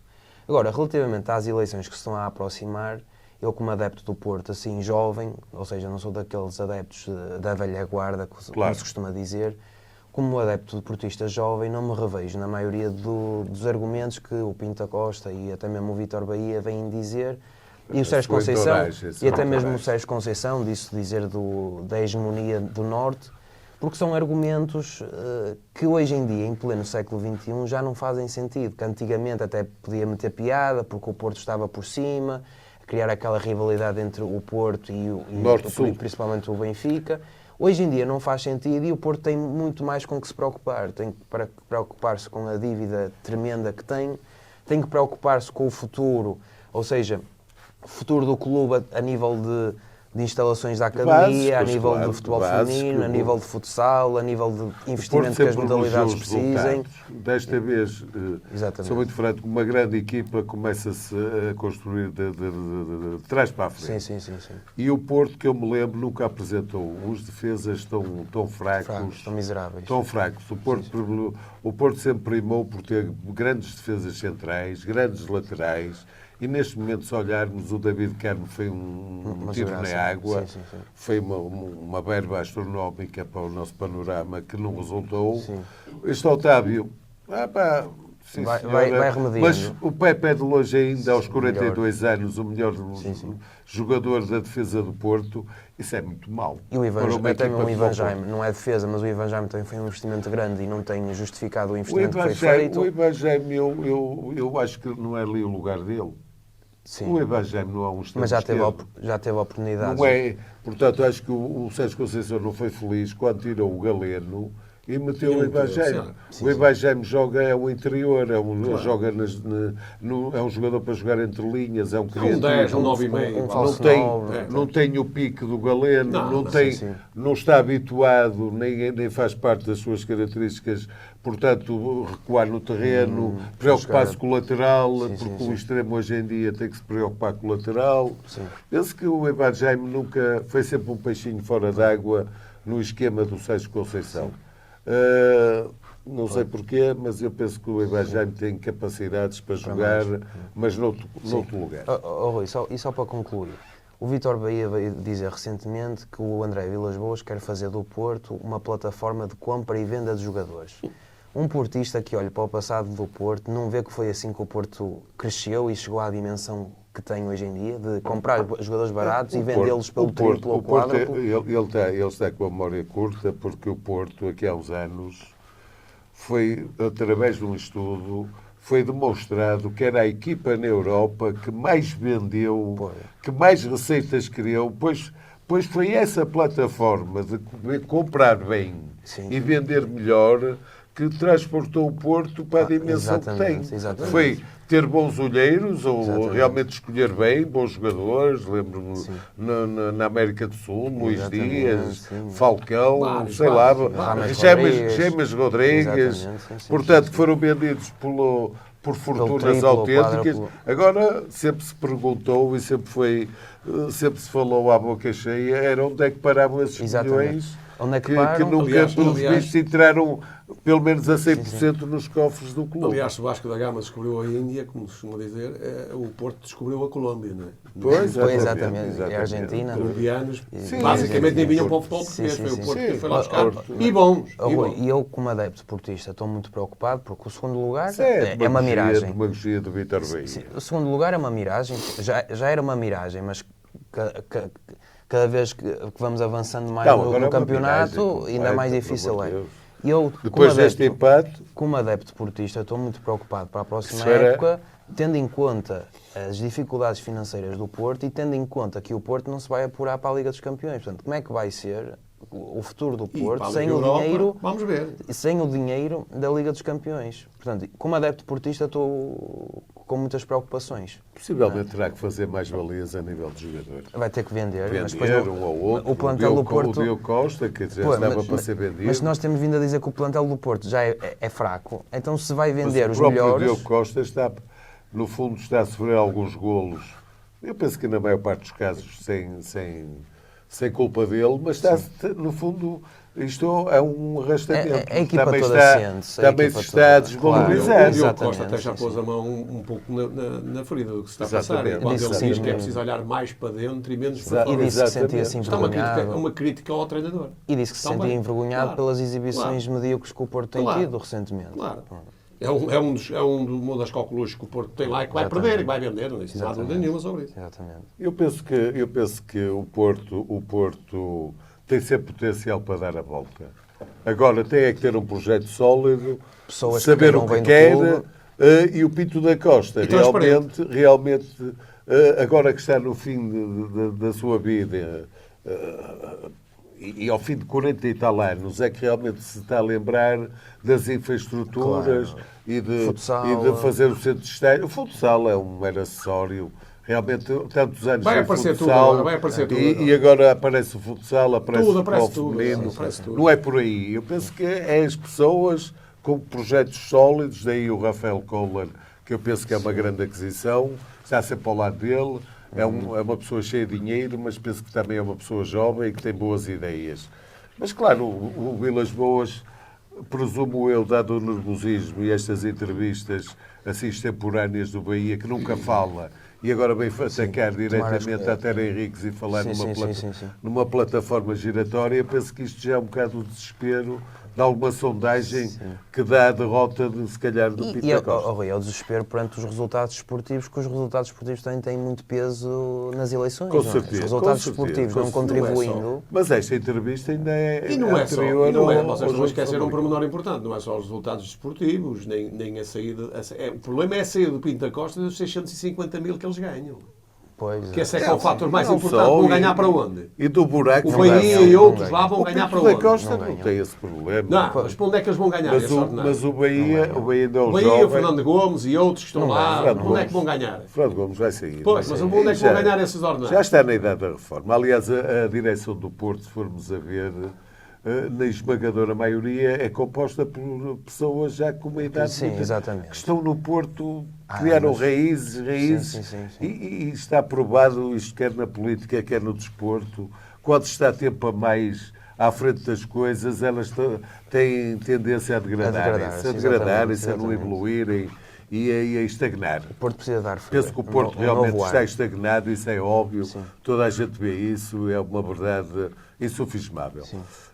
Agora, relativamente às eleições que se estão a aproximar, eu como adepto do Porto, assim, jovem, ou seja, não sou daqueles adeptos da velha guarda, como se costuma dizer, como adepto de portista jovem, não me revejo na maioria dos argumentos que o Pinto Costa e até mesmo o Vítor Bahia vêm dizer, e o Sérgio Conceição, e até mesmo o Sérgio Conceição, dizer da hegemonia do Norte, porque são argumentos que hoje em dia, em pleno século XXI, já não fazem sentido, que antigamente até podia meter piada, porque o Porto estava por cima, criar aquela rivalidade entre o Porto e principalmente o Benfica. Hoje em dia não faz sentido e o Porto tem muito mais com que se preocupar. Tem que preocupar-se com a dívida tremenda que tem que preocupar-se com o futuro, ou seja, o futuro do clube a nível de instalações da academia, a nível de futebol feminino, a nível de futsal, a nível de investimento que as modalidades precisem. Desta vez, sou muito franco, uma grande equipa começa-se a construir de trás para a frente. Sim. E o Porto, que eu me lembro, nunca apresentou os defesas tão fracos. Tão miseráveis. Tão fracos. O Porto sempre primou por ter grandes defesas centrais, grandes laterais. E neste momento, se olharmos, o David Carmo foi um tiro na água, sim. foi uma verba astronómica para o nosso panorama que não resultou. Sim. Este Otávio, vai remediando. Mas o Pepe é de longe ainda, aos 42 anos, o melhor jogador da defesa do Porto. Isso é muito mau. E o Ivan Jaime, não é defesa, mas o Ivan Jaime também foi um investimento grande e não tem justificado o investimento que foi feito. O Ivan Jaime, eu acho que não é ali o lugar dele. Sim. O Ivan Jaime não é um extremo mas já teve oportunidades. Não é, portanto, acho que o Sérgio Conceição não foi feliz quando tirou o Galeno e meteu o Ivan Jaime. O Ivan Jaime joga o interior, joga é um jogador para jogar entre linhas, é um criativo. 10, 9,5. Não tem o pique do Galeno, não está habituado, nem faz parte das suas características, portanto, recuar no terreno, preocupar-se com o lateral, porque o extremo hoje em dia tem que se preocupar com o lateral. Penso que o Ivan Jaime nunca foi sempre um peixinho fora d'água no esquema do Sérgio Conceição. Não sei porquê, mas eu penso que o Ivan Jaime tem capacidades para jogar, mas noutro lugar. Rui, só para concluir, o Vítor Bahia veio dizer recentemente que o André Vilas-Boas quer fazer do Porto uma plataforma de compra e venda de jogadores. Um portista que olha para o passado do Porto não vê que foi assim que o Porto cresceu e chegou à dimensão que tem hoje em dia, de comprar jogadores baratos e vendê-los pelo triplo ou quádruplo. Ele está com a memória curta, porque o Porto, aqui há uns anos, foi, através de um estudo, foi demonstrado que era a equipa na Europa que mais vendeu, que mais receitas criou, pois foi essa plataforma de comprar bem e vender melhor que transportou o Porto para a dimensão que tem. Exatamente. Foi ter bons olheiros, ou realmente escolher bem, bons jogadores. Lembro-me na América do Sul, Luís Dias, Falcão, sei lá, James Rodrigues. Portanto, que foram vendidos por fortunas triplo, autênticas. quádruplo. Agora, sempre se perguntou e sempre se falou à boca cheia, era onde é que paravam esses Exatamente. milhões Onde é que que param? nunca, Aliás, pelos aliás- vistos, entraram pelo menos a 100% nos cofres do clube. Aliás, se o Vasco da Gama descobriu a Índia, como se costuma dizer, o Porto descobriu a Colômbia, não é? Pois, Exatamente. É a Argentina. Colombianos, Sim, basicamente sim, nem sim. vinham para o futebol português, Sim, foi sim, o Porto sim. que foi lá Sim. buscar. Porto. E bons, Oh, e Rui, bons. e eu, como adepto portista, estou muito preocupado porque o segundo lugar Isso é é uma miragem. demagogia do Vítor Bahia. Sim, o segundo lugar é uma miragem, já era uma miragem, mas cada vez que vamos avançando mais Não, no agora é uma campeonato, miragem ainda mais completa, difícil pelo amor é. de Deus. E eu, Depois deste empate, como adepto portista, estou muito preocupado para a próxima Isso era- época, tendo em conta as dificuldades financeiras do Porto e tendo em conta que o Porto não se vai apurar para a Liga dos Campeões. Portanto, como é que vai ser o futuro do E Porto para a sem Liga o Europa, dinheiro? vamos ver. Sem o dinheiro da Liga dos Campeões. Portanto, como adepto portista, estou com muitas preocupações. possivelmente terá que fazer mais valias a nível de jogador. Vai ter que vender, mas Vender depois um ao outro. o plantel do Porto... O Diogo Costa, que já Pô, estava para ser vendido. mas nós temos vindo a dizer que o plantel do Porto já é fraco, então se vai Mas vender os o próprio melhores... Diogo Costa está, no fundo, está a sofrer alguns golos. Eu penso que na maior parte dos casos sem culpa dele, mas está, no fundo, isto é um arrastamento. A equipa também toda está, sente-se, a também equipa se está a toda, desvalorizar. claro. O Diogo Exatamente, Costa até já sim, pôs sim. a mão um pouco na ferida do que se está a passar. Exatamente. E quando Disse ele que diz sim, que é mesmo. preciso olhar mais para dentro e menos para Exato. E fora. disse que se sentia Exatamente. assim Isto é envergonhado. uma crítica ao treinador. E disse que se sentia Também. envergonhado Claro. pelas exibições medíocres que o Porto tem Claro. tido recentemente. Claro. É uma das calculos que o Porto tem lá e que vai Exatamente. perder e que vai vender. Não existe nada nenhuma sobre isso. Exatamente. Eu penso que o Porto tem sempre potencial para dar a volta. Agora tem é que ter um projeto sólido, Pessoas que saber queiram o que bem do quer, clube. e o Pinto da Costa E transparente. realmente agora que está no fim da sua vida e ao fim de 40 e tal anos é que realmente se está a lembrar das infraestruturas Claro. e de Futsal, fazer o centro de estádio. O futsal é um mero acessório. Realmente, tantos anos Vai sem aparecer tudo futsal, agora, vai aparecer tudo e agora. e agora aparece o futsal, aparece Tudo, o aparece futebol tudo, feminino. aparece tudo. Não é por aí. Eu penso que é as pessoas com projetos sólidos, daí o Rafael Kohler, que eu penso que é uma grande aquisição, está sempre ao lado dele, é uma pessoa cheia de dinheiro, mas penso que também é uma pessoa jovem e que tem boas ideias. Mas claro, o Vilas Boas, presumo eu, dado o nervosismo e estas entrevistas assim extemporâneas do Bahia, que nunca fala, e agora vem atacar diretamente a Terra Henriques e falar Sim. numa plataforma giratória, penso que isto já é um bocado o desespero de alguma sondagem que dá a derrota, se calhar, do Pinto da Costa. Rui, é o desespero perante os resultados esportivos, que os resultados esportivos também têm muito peso nas eleições. Com não é? certeza, Os resultados com certeza. esportivos não Não é contribuindo. Mas esta entrevista ainda é E não é só, anterior e não é, ao vocês não jogo esqueceram um favorito. pormenor importante, não é só os resultados desportivos, nem a saída. O problema é a saída do Pinto da Costa dos 650 mil que eles ganham. Pois, Que esse é que é o fator mais Não importante. só, Vão e- ganhar para onde? E do buraco O que Bahia dá. e outros não lá vão O ganhar para Pinto da onde? Costa Não não ganham. tem esse problema. Não, mas para onde é que eles vão ganhar Mas esse ordenado? o Bahia ainda é um O Bahia, o jovem. Fernando Gomes e outros que estão Não lá, ganham, onde é que vão ganhar? Fernando Gomes vai sair. Pois, vai mas sair. onde é que Já- vão ganhar esses ordenados? Já está na idade da reforma. Aliás, a direção do Porto, se formos a ver, na esmagadora maioria, é composta por pessoas já com uma idade Sim, muito- exatamente. que estão no Porto, criaram mas- raízes. Sim. E está provado, isto quer na política, quer no desporto, quando está tempo a mais à frente das coisas, elas têm tendência a degradarem-se, exatamente. a não evoluírem e a estagnar. O Porto precisa dar Penso que o Porto um realmente novo ar. está estagnado, isso é óbvio, toda a gente vê isso, é uma verdade insufismável.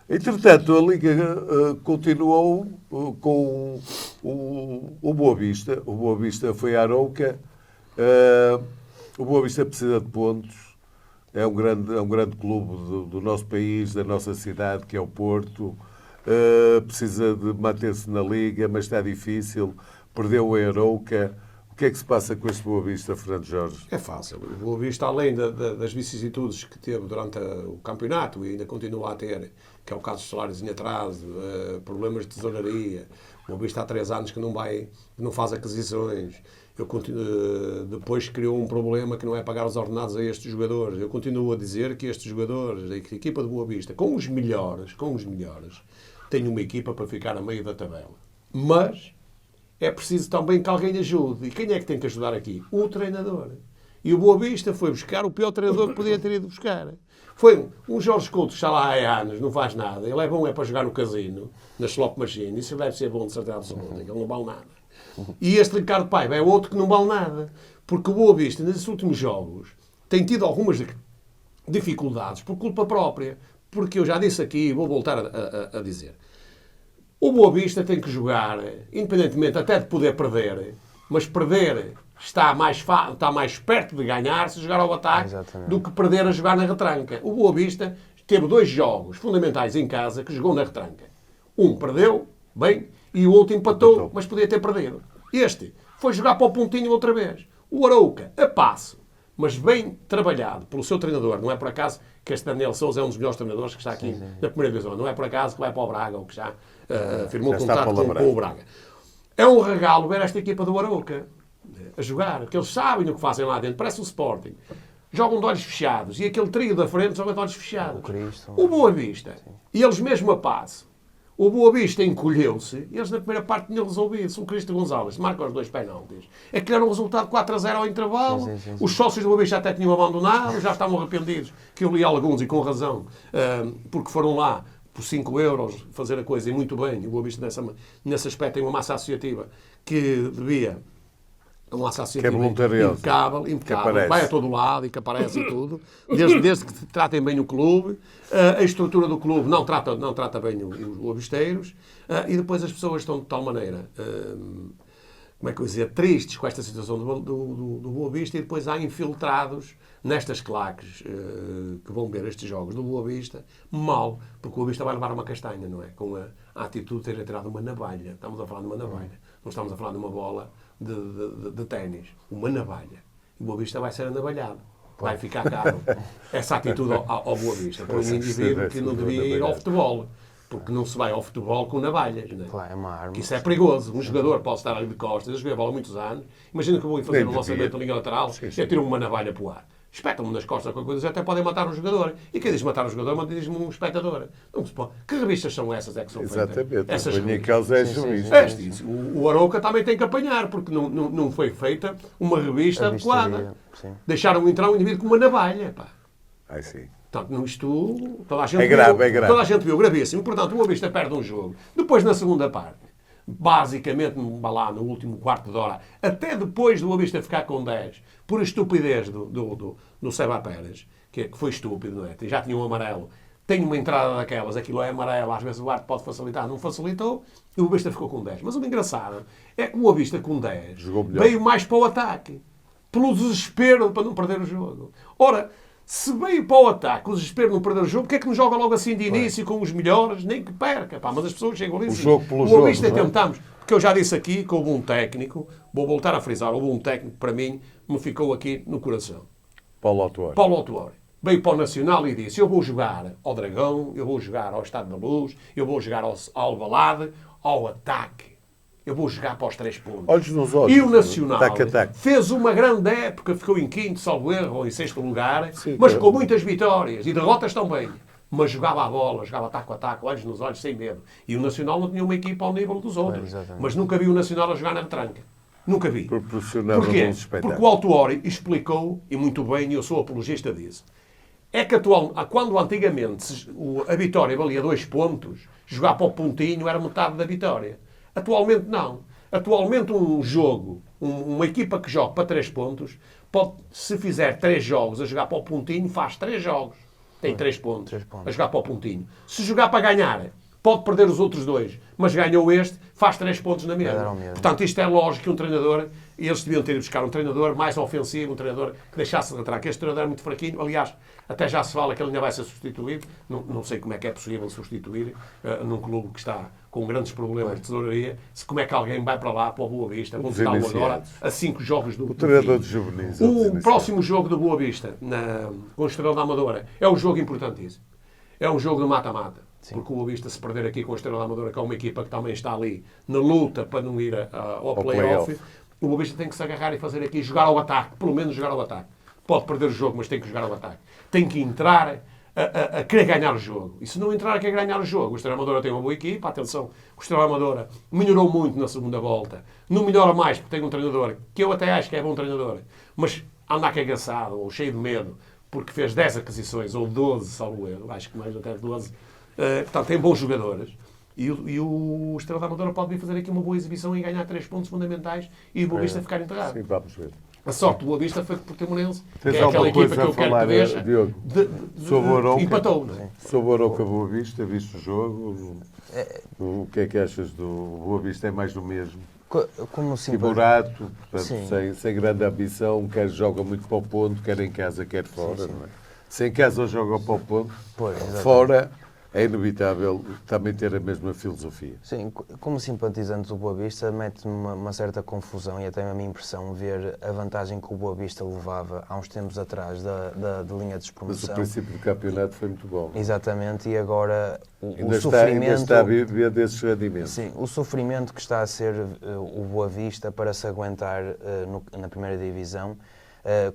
Entretanto, a Liga continuou com o Boa Vista. O Boa Vista foi à Arouca. O Boa Vista precisa de pontos. É um grande clube do nosso país, da nossa cidade, que é o Porto. Precisa de manter-se na Liga, mas está difícil. Perdeu a Arouca. O que é que se passa com este Boa Vista, Fernando Jorge? É fácil. O Boa Vista, além das vicissitudes que teve durante o campeonato e ainda continua a ter, que é o caso dos salários em atraso, problemas de tesouraria, o Boa Vista há 3 anos que não faz aquisições, depois criou um problema que não é pagar os ordenados a estes jogadores. Eu continuo a dizer que estes jogadores, a equipa do Boa Vista, com os melhores, têm uma equipa para ficar a meio da tabela. Mas é preciso também que alguém ajude. E quem é que tem que ajudar aqui? O treinador. E o Boa Vista foi buscar o pior treinador que podia ter ido buscar. Foi um Jorge Couto que está lá há anos, não faz nada. Ele é bom para jogar no casino, na slot machine. Isso deve ser bom de certeza absoluta, ele não vale nada. E este Ricardo Paiva é outro que não vale nada. Porque o Boa Vista, nesses últimos jogos, tem tido algumas dificuldades por culpa própria. Porque eu já disse aqui e vou voltar a dizer. O Boa Vista tem que jogar, independentemente até de poder perder, mas perder está mais perto de ganhar se jogar ao ataque do que perder a jogar na retranca. O Boa Vista teve 2 jogos fundamentais em casa que jogou na retranca. Um perdeu, bem, e o outro empatou, mas podia ter perdido. Este foi jogar para o pontinho outra vez. O Arouca, a passo, mas bem trabalhado pelo seu treinador. Não é por acaso que este Daniel Sousa é um dos melhores treinadores que está aqui na primeira divisão. Não é por acaso que vai para o Braga ou que já firmou contrato com o Braga. É um regalo ver esta equipa do Arouca a jogar, porque eles sabem o que fazem lá dentro. Parece o Sporting. Jogam de olhos fechados. E aquele trio da frente joga de olhos fechados. O Boa Vista. E eles mesmo a passo. O Boa Vista encolheu-se e eles na primeira parte tinham resolvido. Se o Cristo Gonçalves marca os 2 penaltis, aquilo era um resultado 4-0 ao intervalo. Os sócios do Boa Vista até tinham abandonado, já estavam arrependidos, que eu li alguns e com razão, porque foram lá por 5 euros fazer a coisa e muito bem. O Boa Vista nesse aspecto tem uma massa associativa que devia... Uma associativa impecável, vai a todo lado e que aparece e tudo, desde que tratem bem o clube, a estrutura do clube não trata bem os lobisteiros, e depois as pessoas estão de tal maneira, como é que eu ia dizer, tristes com esta situação do Boa Vista, e depois há infiltrados nestas claques que vão ver estes jogos do Boa Vista, mal, porque o Boa Vista vai levar uma castanha, não é? Com a atitude de ter tirado uma navalha. Estamos a falar de uma navalha, não estamos a falar de uma bola de ténis, uma navalha. O Boa Vista vai ser anavalhado. Vai ficar caro. Essa atitude ao Boa Vista. Por um indivíduo que não devia ir ao futebol. Porque não se vai ao futebol com navalhas. Não é? Claro, é uma arma. Isso é perigoso. Um jogador pode estar ali de costas, eu joguei a bola há muitos anos. Imagina que eu vou fazer um lançamento na linha lateral e eu tiro uma navalha para o ar. Espetam-me nas costas qualquer coisa, até podem matar um jogador. E quem diz matar um jogador, diz-me um espectador. Não se pode. Que revistas são essas que são feitas? Exatamente. Essas revistas. O Arouca também tem que apanhar, porque não foi feita uma revista adequada. Deixaram entrar um indivíduo com uma navalha. Pá. Ai, sim. Portanto, isto toda a gente é grave. Toda a gente viu, gravíssimo. Portanto, o Boa Vista perde um jogo. Depois, na segunda parte, basicamente, lá no último quarto de hora, até depois do Boa Vista ficar com 10, por estupidez do Seba Pérez, que foi estúpido, não é? Já tinha um amarelo. Tem uma entrada daquelas, aquilo é amarelo, às vezes o árbitro pode facilitar, não facilitou, e o Boa Vista ficou com 10. Mas o engraçado é que o Boa Vista com 10 veio mais para o ataque, pelo desespero para não perder o jogo. Ora, se veio para o ataque, o desespero de não perder o jogo, porque é que não joga logo assim de início com os melhores, nem que perca? Pá, mas as pessoas chegam ali. O jogo pelo jogo. O Boa Vista não é? tentamos, porque eu já disse aqui que houve um técnico, vou voltar a frisar, houve um técnico que para mim me ficou aqui no coração. Paulo Autuori. Paulo Autuori. Veio para o Nacional e disse: eu vou jogar ao Dragão, eu vou jogar ao Estado da Luz, eu vou jogar ao Alvalade, ao ataque. Eu vou jogar para os 3 pontos. Olhos nos olhos. E o Nacional Ataque. fez uma grande época, ficou em 5º, salvo erro, ou em 6º lugar, mas com muitas vitórias e derrotas também. Mas jogava a bola, jogava ataque a ataque, olhos nos olhos, sem medo. E o Nacional não tinha uma equipa ao nível dos outros. Mas nunca vi o Nacional a jogar na retranca. Nunca vi. Porquê? Porque o Autuori explicou, e muito bem, e eu sou apologista disso, é que quando antigamente a vitória valia 2 pontos, jogar para o pontinho era metade da vitória. Atualmente não. Atualmente um jogo, uma equipa que joga para 3 pontos, pode, se fizer 3 jogos a jogar para o pontinho, faz 3 jogos. Tem 3 pontos a jogar para o pontinho. Se jogar para ganhar, pode perder os outros 2, mas ganhou este, faz 3 pontos na mesma. Portanto, isto é lógico que um treinador, eles deviam ter ido buscar um treinador mais ofensivo, um treinador que deixasse de entrar, que este treinador é muito fraquinho. Aliás, até já se fala que ele ainda vai ser substituído. Não sei como é que é possível substituir num clube que está com grandes problemas de tesouraria. Como é que alguém vai para lá, para o Boa Vista, vamos dar agora a 5 jogos do treinador de juvenis. O próximo jogo do Boa Vista, com o Estrela da Amadora, é um jogo importantíssimo. É um jogo de mata-mata. Porque o Boa Vista, se perder aqui com a Estrela da Amadora, que é uma equipa que também está ali na luta para não ir ao play-off, o Boa Vista tem que se agarrar e fazer aqui, jogar ao ataque, pelo menos jogar ao ataque. Pode perder o jogo, mas tem que jogar ao ataque. Tem que entrar a querer ganhar o jogo. E se não entrar a querer ganhar o jogo, o Estrela Amadora tem uma boa equipa, atenção, o Estrela Amadora melhorou muito na segunda volta, não melhora mais porque tem um treinador, que eu até acho que é bom treinador, mas anda cagaçado ou cheio de medo, porque fez 10 aquisições, ou 12, salvo eu, acho que mais até 12. Portanto, tem bons jogadores. E o Estrela da Amadora pode vir fazer aqui uma boa exibição e ganhar 3 pontos fundamentais e o Boa Vista ficar enterrado. Sim, vamos ver. A sorte do Boa Vista foi que o Portimonense, que Tens é aquela alguma equipa coisa que a eu quero falar, que veja, Diogo? Sobre o Arouca? empatou. Não é? Sobre o Arouca Boa Vista, viste o jogo? O que é que achas do Boa Vista? É mais do mesmo? Como Timorato, portanto, sem grande ambição, quer joga muito para o ponto, quer em casa, quer fora. Não é? Se em casa joga para o ponto, fora é inevitável também ter a mesma filosofia. Sim, como simpatizante do Boa Vista, mete-me uma certa confusão e até a minha impressão ver a vantagem que o Boa Vista levava há uns tempos atrás da linha de despromoção. Mas o princípio do campeonato foi muito bom. Exatamente, e agora ainda o sofrimento... Ainda está a viver desses rendimentos. Sim, o sofrimento que está a ser o Boa Vista para se aguentar na primeira divisão.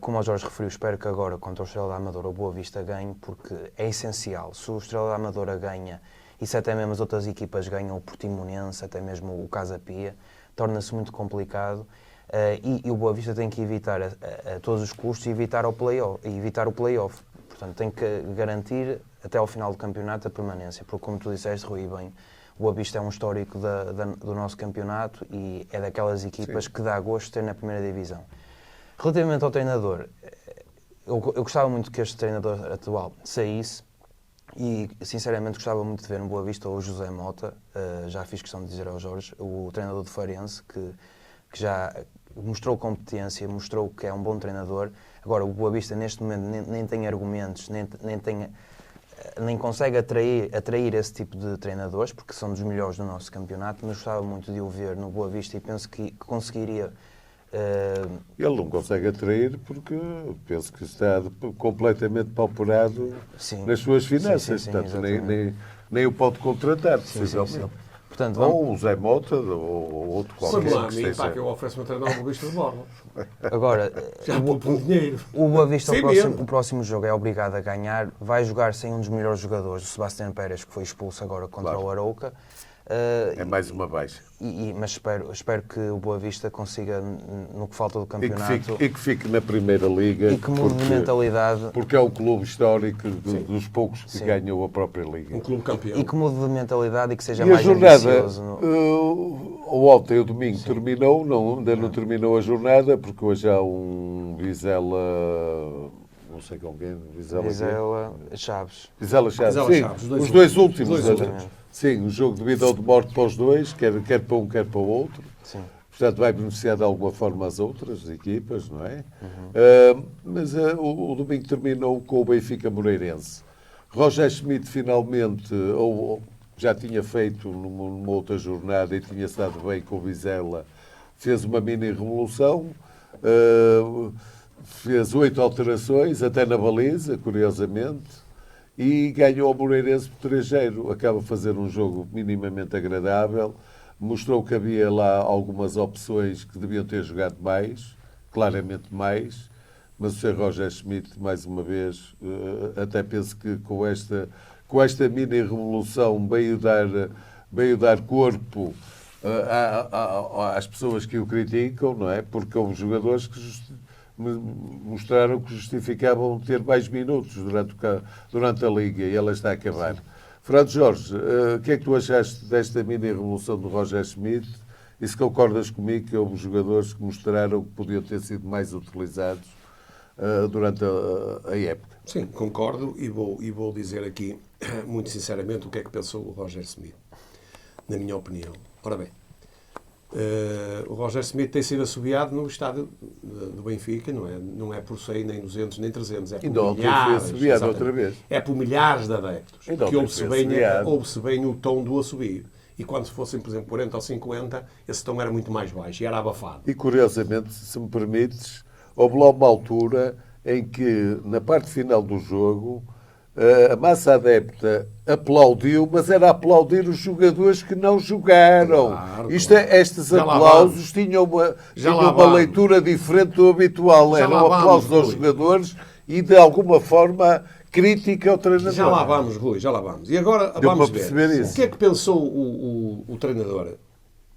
Como o Jorge referiu, espero que agora contra o Estrela da Amadora o Boa Vista ganhe, porque é essencial. Se o Estrela da Amadora ganha, e se até mesmo as outras equipas ganham, o Portimonense, até mesmo o Casa Pia, torna-se muito complicado e o Boa Vista tem que evitar a todos os custos evitar o play-off. Portanto, tem que garantir até ao final do campeonato a permanência, porque como tu disseste, Rui, bem, o Boa Vista é um histórico do nosso campeonato e é daquelas equipas que dá gosto ter na primeira divisão. Relativamente ao treinador, eu gostava muito que este treinador atual saísse e, sinceramente, gostava muito de ver no Boa Vista o José Mota, já fiz questão de dizer ao Jorge, o treinador do Farense, que já mostrou competência, mostrou que é um bom treinador. Agora, o Boa Vista, neste momento, nem tem argumentos, nem consegue atrair esse tipo de treinadores, porque são dos melhores do nosso campeonato, mas gostava muito de o ver no Boa Vista e penso que conseguiria... Ele não consegue atrair porque penso que está completamente pauperado nas suas finanças. Sim, portanto, nem o pode contratar, possivelmente. Portanto, ou o Zé Mota ou outro qualquer. Vamos lá, pá, que eu ofereço-me a treinar o Boa Vista de borla. Agora, já pouco dinheiro. O Boa Vista, o próximo jogo, é obrigado a ganhar. Vai jogar sem um dos melhores jogadores, o Sebastião Pérez, que foi expulso agora contra o Arouca. É mais uma baixa. Mas espero que o Boa Vista consiga, no que falta do campeonato... E que fique na Primeira Liga. E que mude de mentalidade. Porque é o clube histórico dos poucos que ganhou a própria Liga. Um clube campeão. E que mude de mentalidade e que seja e mais a jornada, ambicioso. Ontem, o domingo, terminou, ainda não terminou a jornada, porque hoje há um Vizela... Não sei com quem. Vizela Chaves. Vizela Chaves, Vizela sim. Chaves, Os dois últimos. Sim, o jogo de vida ou de morte para os dois, quer para um, quer para o outro. Sim. Portanto, vai beneficiar de alguma forma as outras equipas, não é? Mas o domingo terminou com o Benfica Moreirense. Roger Schmidt finalmente, já tinha feito numa outra jornada e tinha estado bem com o Vizela, fez uma mini-revolução, fez 8 alterações, até na baliza, curiosamente, e ganhou ao Moreirense por 3-0. Acaba de fazer um jogo minimamente agradável, mostrou que havia lá algumas opções que deviam ter jogado mais, claramente mais, mas o Sr. Roger Schmidt, mais uma vez, até penso que com esta mini-revolução veio dar corpo às pessoas que o criticam, não é? Porque houve jogadores que mostraram que justificavam ter mais minutos durante a Liga e ela está a acabar. Fernando Jorge, o que é que tu achaste desta mini-revolução do Roger Schmidt e se concordas comigo que houve jogadores que mostraram que podiam ter sido mais utilizados durante a época? Sim, concordo e vou dizer aqui, muito sinceramente, o que é que pensou o Roger Schmidt, na minha opinião. Ora bem, o Roger Schmidt tem sido assobiado no estádio do Benfica, não é por 100, nem 200, nem 300, é por milhares. Outra vez. É por milhares de adeptos, que ouve-se bem o tom do assobio. E quando fossem, por exemplo, 40 ou 50, esse tom era muito mais baixo e era abafado. E curiosamente, se me permites, houve lá uma altura em que, na parte final do jogo, a massa adepta aplaudiu, mas era aplaudir os jogadores que não jogaram. Claro, estes aplausos tinham uma leitura diferente do habitual. Eram aplausos aos jogadores e, de alguma forma, crítica ao treinador. Já lá vamos, Rui, já lá vamos. E agora Deu vamos para ver. perceber isso. O que é que pensou o treinador,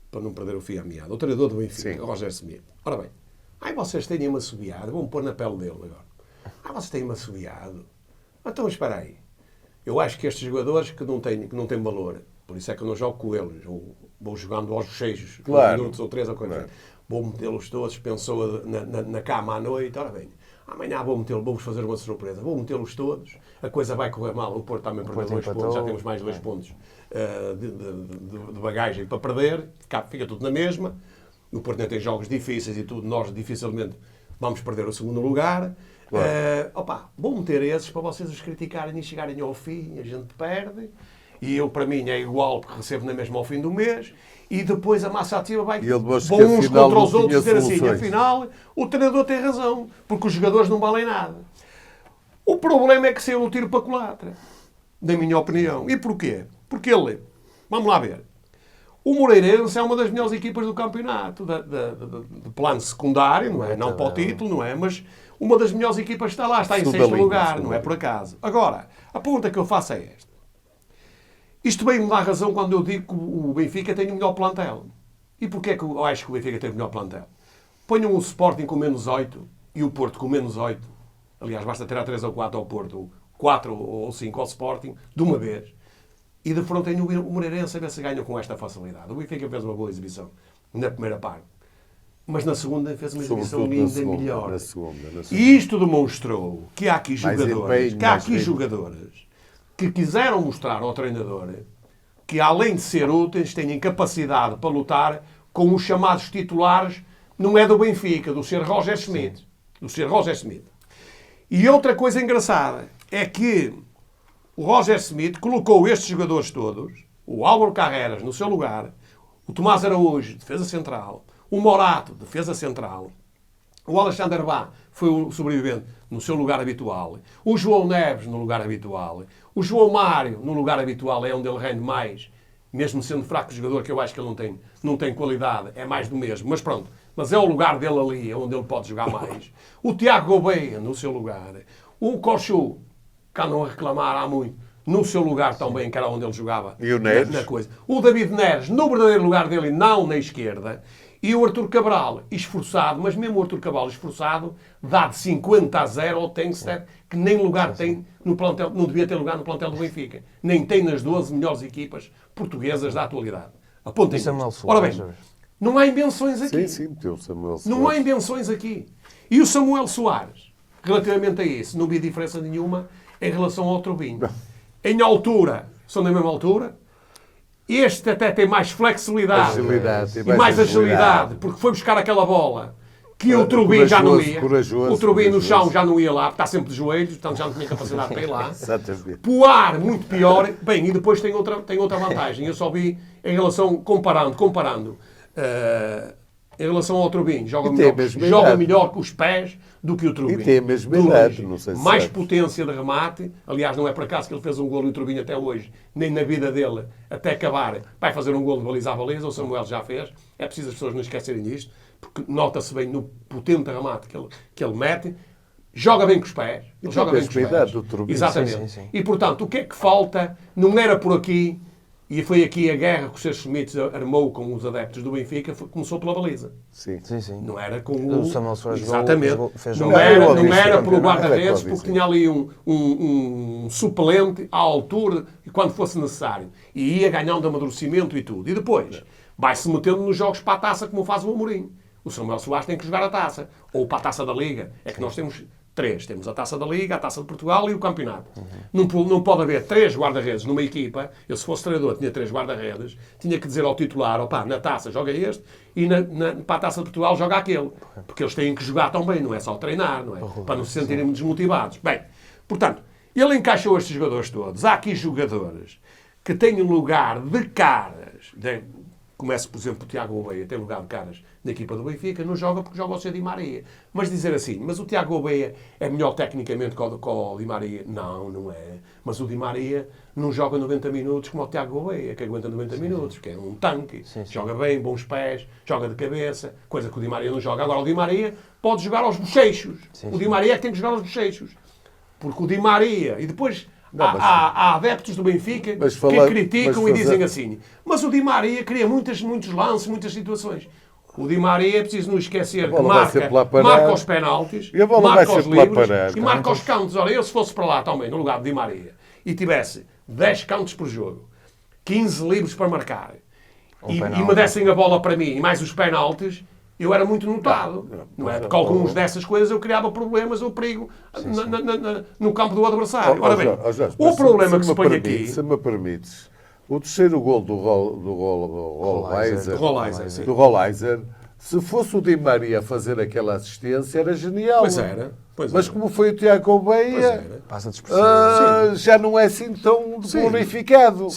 para não perder o fio à meada, o treinador do Benfica, Sim. Roger Smith? Ora bem, vocês têm-me assobiado, vou-me pôr na pele dele agora. Vocês têm-me assobiado. Então, espera aí. Eu acho que estes jogadores que não têm valor, por isso é que eu não jogo com eles, ou vou jogando aos bochechos, Claro. minutos ou 3 ou 4. Claro. Vou metê-los todos, pensou na cama à noite, ora bem, amanhã vamos fazer uma surpresa, vou metê-los todos, a coisa vai correr mal, o Porto também perdeu 2 pontos, já temos mais 2 pontos de bagagem para perder, fica tudo na mesma, o Porto ainda tem jogos difíceis e tudo, nós dificilmente vamos perder o segundo lugar. Claro. Vou meter esses para vocês os criticarem e chegarem ao fim, a gente perde, e eu, para mim, é igual, porque recebo na mesma ao fim do mês, e depois a massa ativa vai vão uns contra os outros dizer assim, afinal, o treinador tem razão, porque os jogadores não valem nada. O problema é que saiu no tiro para a culatra, na minha opinião. E porquê? Porque ele, vamos lá ver, o Moreirense é uma das melhores equipas do campeonato, de plano secundário, não é? Não para o título, não é? Mas uma das melhores equipas está lá, está em 6º lugar, não é por acaso. Agora, a pergunta que eu faço é esta. Isto bem me dá razão quando eu digo que o Benfica tem o melhor plantel. E porquê que eu acho que o Benfica tem o melhor plantel? Ponham o Sporting com menos 8 e o Porto com menos 8. Aliás, basta tirar 3 ou 4 ao Porto, ou 4 ou 5 ao Sporting, de uma vez. E de frente tem o Moreirense a ver se ganham com esta facilidade. O Benfica fez uma boa exibição na primeira parte. Mas na segunda fez uma exibição ainda melhor. Na segunda. E isto demonstrou que há aqui jogadores que quiseram mostrar ao treinador que, além de ser úteis, têm capacidade para lutar com os chamados titulares, não é do Benfica, do Sr. Roger Schmidt. Do Sr. Roger Schmidt. E outra coisa engraçada é que o Roger Schmidt colocou estes jogadores todos, o Álvaro Carreras no seu lugar, o Tomás Araújo, defesa central, o Morato, defesa central, o Alexandre Bá foi o sobrevivente no seu lugar habitual, o João Neves no lugar habitual, o João Mário no lugar habitual, é onde ele rende mais, mesmo sendo fraco jogador, que eu acho que ele não tem qualidade, é mais do mesmo, mas pronto, mas é o lugar dele ali, é onde ele pode jogar mais. O Tiago Gouveia no seu lugar, o Cochu, que andam a reclamar há muito, no seu lugar também, que era onde ele jogava. E o Neres? Na coisa. O David Neres, no verdadeiro lugar dele, não na esquerda. E o Artur Cabral, esforçado, mas mesmo o Artur Cabral esforçado, dá de 50-0 ao Tengsted, que nem lugar tem no plantel, não devia ter lugar no plantel do Benfica. Nem tem nas 12 melhores equipas portuguesas da atualidade. Apontem isso. Ora bem, não há invenções aqui. Sim, tem o Samuel Soares. Não há invenções aqui. E o Samuel Soares, relativamente a isso, não vi diferença nenhuma em relação ao Trubinho. Em altura, são da mesma altura. Este até tem mais flexibilidade e mais agilidade, porque foi buscar aquela bola que o Trubinho já não ia. O Trubinho no chão já não ia lá, porque está sempre de joelhos, portanto já não tinha capacidade para ir lá. Exatamente. Poar, muito pior. Bem, e depois tem outra vantagem. Eu só vi em relação, comparando em relação ao Trubinho, joga melhor com os pés do que o Trubinho. E tem a mesma idade, não sei se mais sabes. potência de remate. Aliás, não é por acaso que ele fez um golo e o Trubinho até hoje, nem na vida dele, até acabar, vai fazer um golo de baliza a baliza. O Samuel já fez. É preciso as pessoas não esquecerem disto, porque nota-se bem no potente remate que ele mete. Joga bem com os pés. Ele joga bem com os pés. Do Trubinho. Exatamente. Sim. E, portanto, o que é que falta? Não era por aqui. E foi aqui a guerra que o Sr. Schmidt armou com os adeptos do Benfica, começou pela baliza. Sim. Não era com o Samuel Soares. Exatamente. Fez não era pelo guarda-redes, porque tinha ali um suplente à altura e quando fosse necessário. E ia ganhando amadurecimento e tudo. E depois vai-se metendo nos jogos para a taça, como faz o Amorim. O Samuel Soares tem que jogar a taça. Ou para a taça da Liga. É que nós temos 3. Temos a Taça da Liga, a Taça de Portugal e o Campeonato. Não pode haver 3 guarda-redes numa equipa. Eu, se fosse treinador, tinha 3 guarda-redes. Tinha que dizer ao titular, na Taça joga este e para a Taça de Portugal joga aquele. Porque eles têm que jogar também, não é só treinar, não é? Para não se sentirem desmotivados. Bem, portanto, ele encaixou estes jogadores todos. Há aqui jogadores que têm lugar de caras. Começa, por exemplo, o Tiago Gouveia, tem lugar de caras na equipa do Benfica, não joga porque joga o seu Di Maria. Mas dizer assim, mas o Tiago Gouveia é melhor tecnicamente que o Di Maria? Não é. Mas o Di Maria não joga 90 minutos como o Tiago Gouveia, que aguenta 90 minutos, que é um tanque. Joga bem, bons pés, joga de cabeça, coisa que o Di Maria não joga. Agora, o Di Maria pode jogar aos bochechos. O Di Maria é que tem que jogar aos bochechos. Porque o Di Maria, e depois há adeptos do Benfica que criticam e dizem assim, mas o Di Maria cria muitos lances, muitas situações. O Di Maria é preciso não esquecer que marca os penaltis, marca os livros e marca os cantos. Ora, eu se fosse para lá também, no lugar de Di Maria, e tivesse 10 cantos por jogo, 15 livros para marcar, e me dessem a bola para mim e mais os penaltis, eu era muito notado. Não é? Porque alguns dessas coisas eu criava problemas ou perigo no campo do adversário. Ora bem, o problema que se põe aqui... Se me permites, o terceiro gol do Rolaiser, se fosse o Di Maria a fazer aquela assistência, era genial. Pois era. Mas como foi o Tiago Gouveia, já não é assim tão glorificado.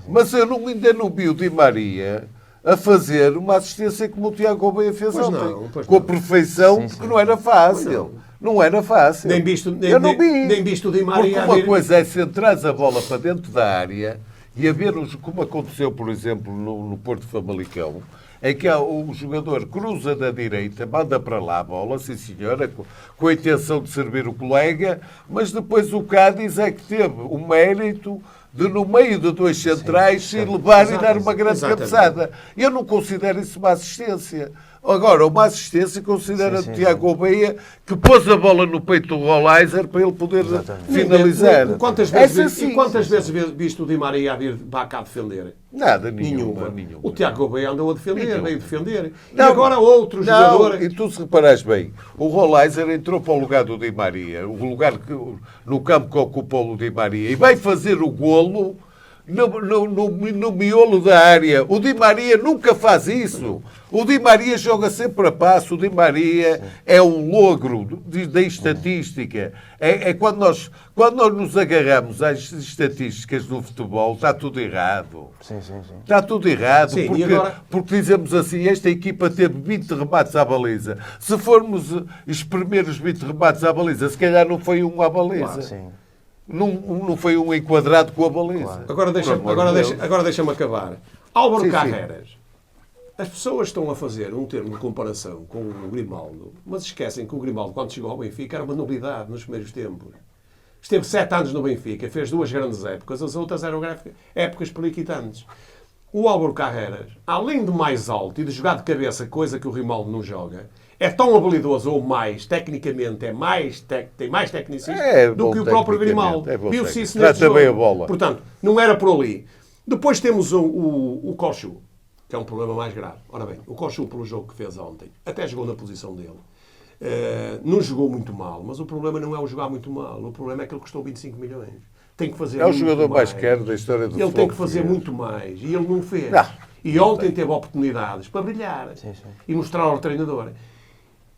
Mas eu ainda não vi o Di Maria a fazer uma assistência como o Tiago Gouveia fez ontem. Com a perfeição, porque não era fácil. Não era fácil. Eu não vi. Nem visto o Di Maria. Porque uma coisa é centrar a bola para dentro da área e haver, como aconteceu, por exemplo, no Porto Famalicão, é que o jogador cruza da direita, manda para lá a bola, sim senhora, com a intenção de servir o colega, mas depois o Cádiz é que teve o mérito de, no meio de dois centrais, se levar e dar uma grande cabeçada. Eu não considero isso uma assistência. Agora, uma assistência considera o Tiago Gouveia que pôs a bola no peito do Rolaiser para ele poder finalizar. Quantas vezes viste o Di Maria a vir para cá defender? Nada, nenhuma. O Tiago Gouveia andou a defender, veio defender. E agora outro jogador... E tu, se reparares bem, o Rolaiser entrou para o lugar do Di Maria, o lugar no campo que ocupou o Di Maria, e vai fazer o golo no miolo da área. O Di Maria nunca faz isso. O Di Maria joga sempre a passo. O Di Maria é um logro da estatística. É quando nós nos agarramos às estatísticas do futebol, está tudo errado. Está tudo errado. Porque dizemos assim, esta equipa teve 20 remates à baliza. Se formos espremer os 20 remates à baliza, se calhar não foi um à baliza. Não foi um enquadrado com a baliza. Agora deixa-me acabar. Álvaro Carreras. As pessoas estão a fazer um termo de comparação com o Grimaldo, mas esquecem que o Grimaldo, quando chegou ao Benfica, era uma novidade nos primeiros tempos. Esteve 7 anos no Benfica, fez 2 grandes épocas, as outras eram épocas periquitantes. O Álvaro Carreras, além de mais alto e de jogar de cabeça, coisa que o Grimaldo não joga, é tão habilidoso ou mais, tecnicamente, tem mais tecnicismo do que o próprio Grimaldo. Viu-se isso nesse jogo. Bem a bola. Portanto, não era por ali. Depois temos o Kochu, que é um problema mais grave. Ora bem, o Kochu, pelo jogo que fez ontem, até jogou na posição dele. Não jogou muito mal, mas o problema não é o jogar muito mal. O problema é que ele custou 25 milhões. Tem que fazer é o jogador mais caro da história do futebol. Ele tem que fazer muito mais. E ele não fez. E ontem teve oportunidades para brilhar e mostrar ao treinador.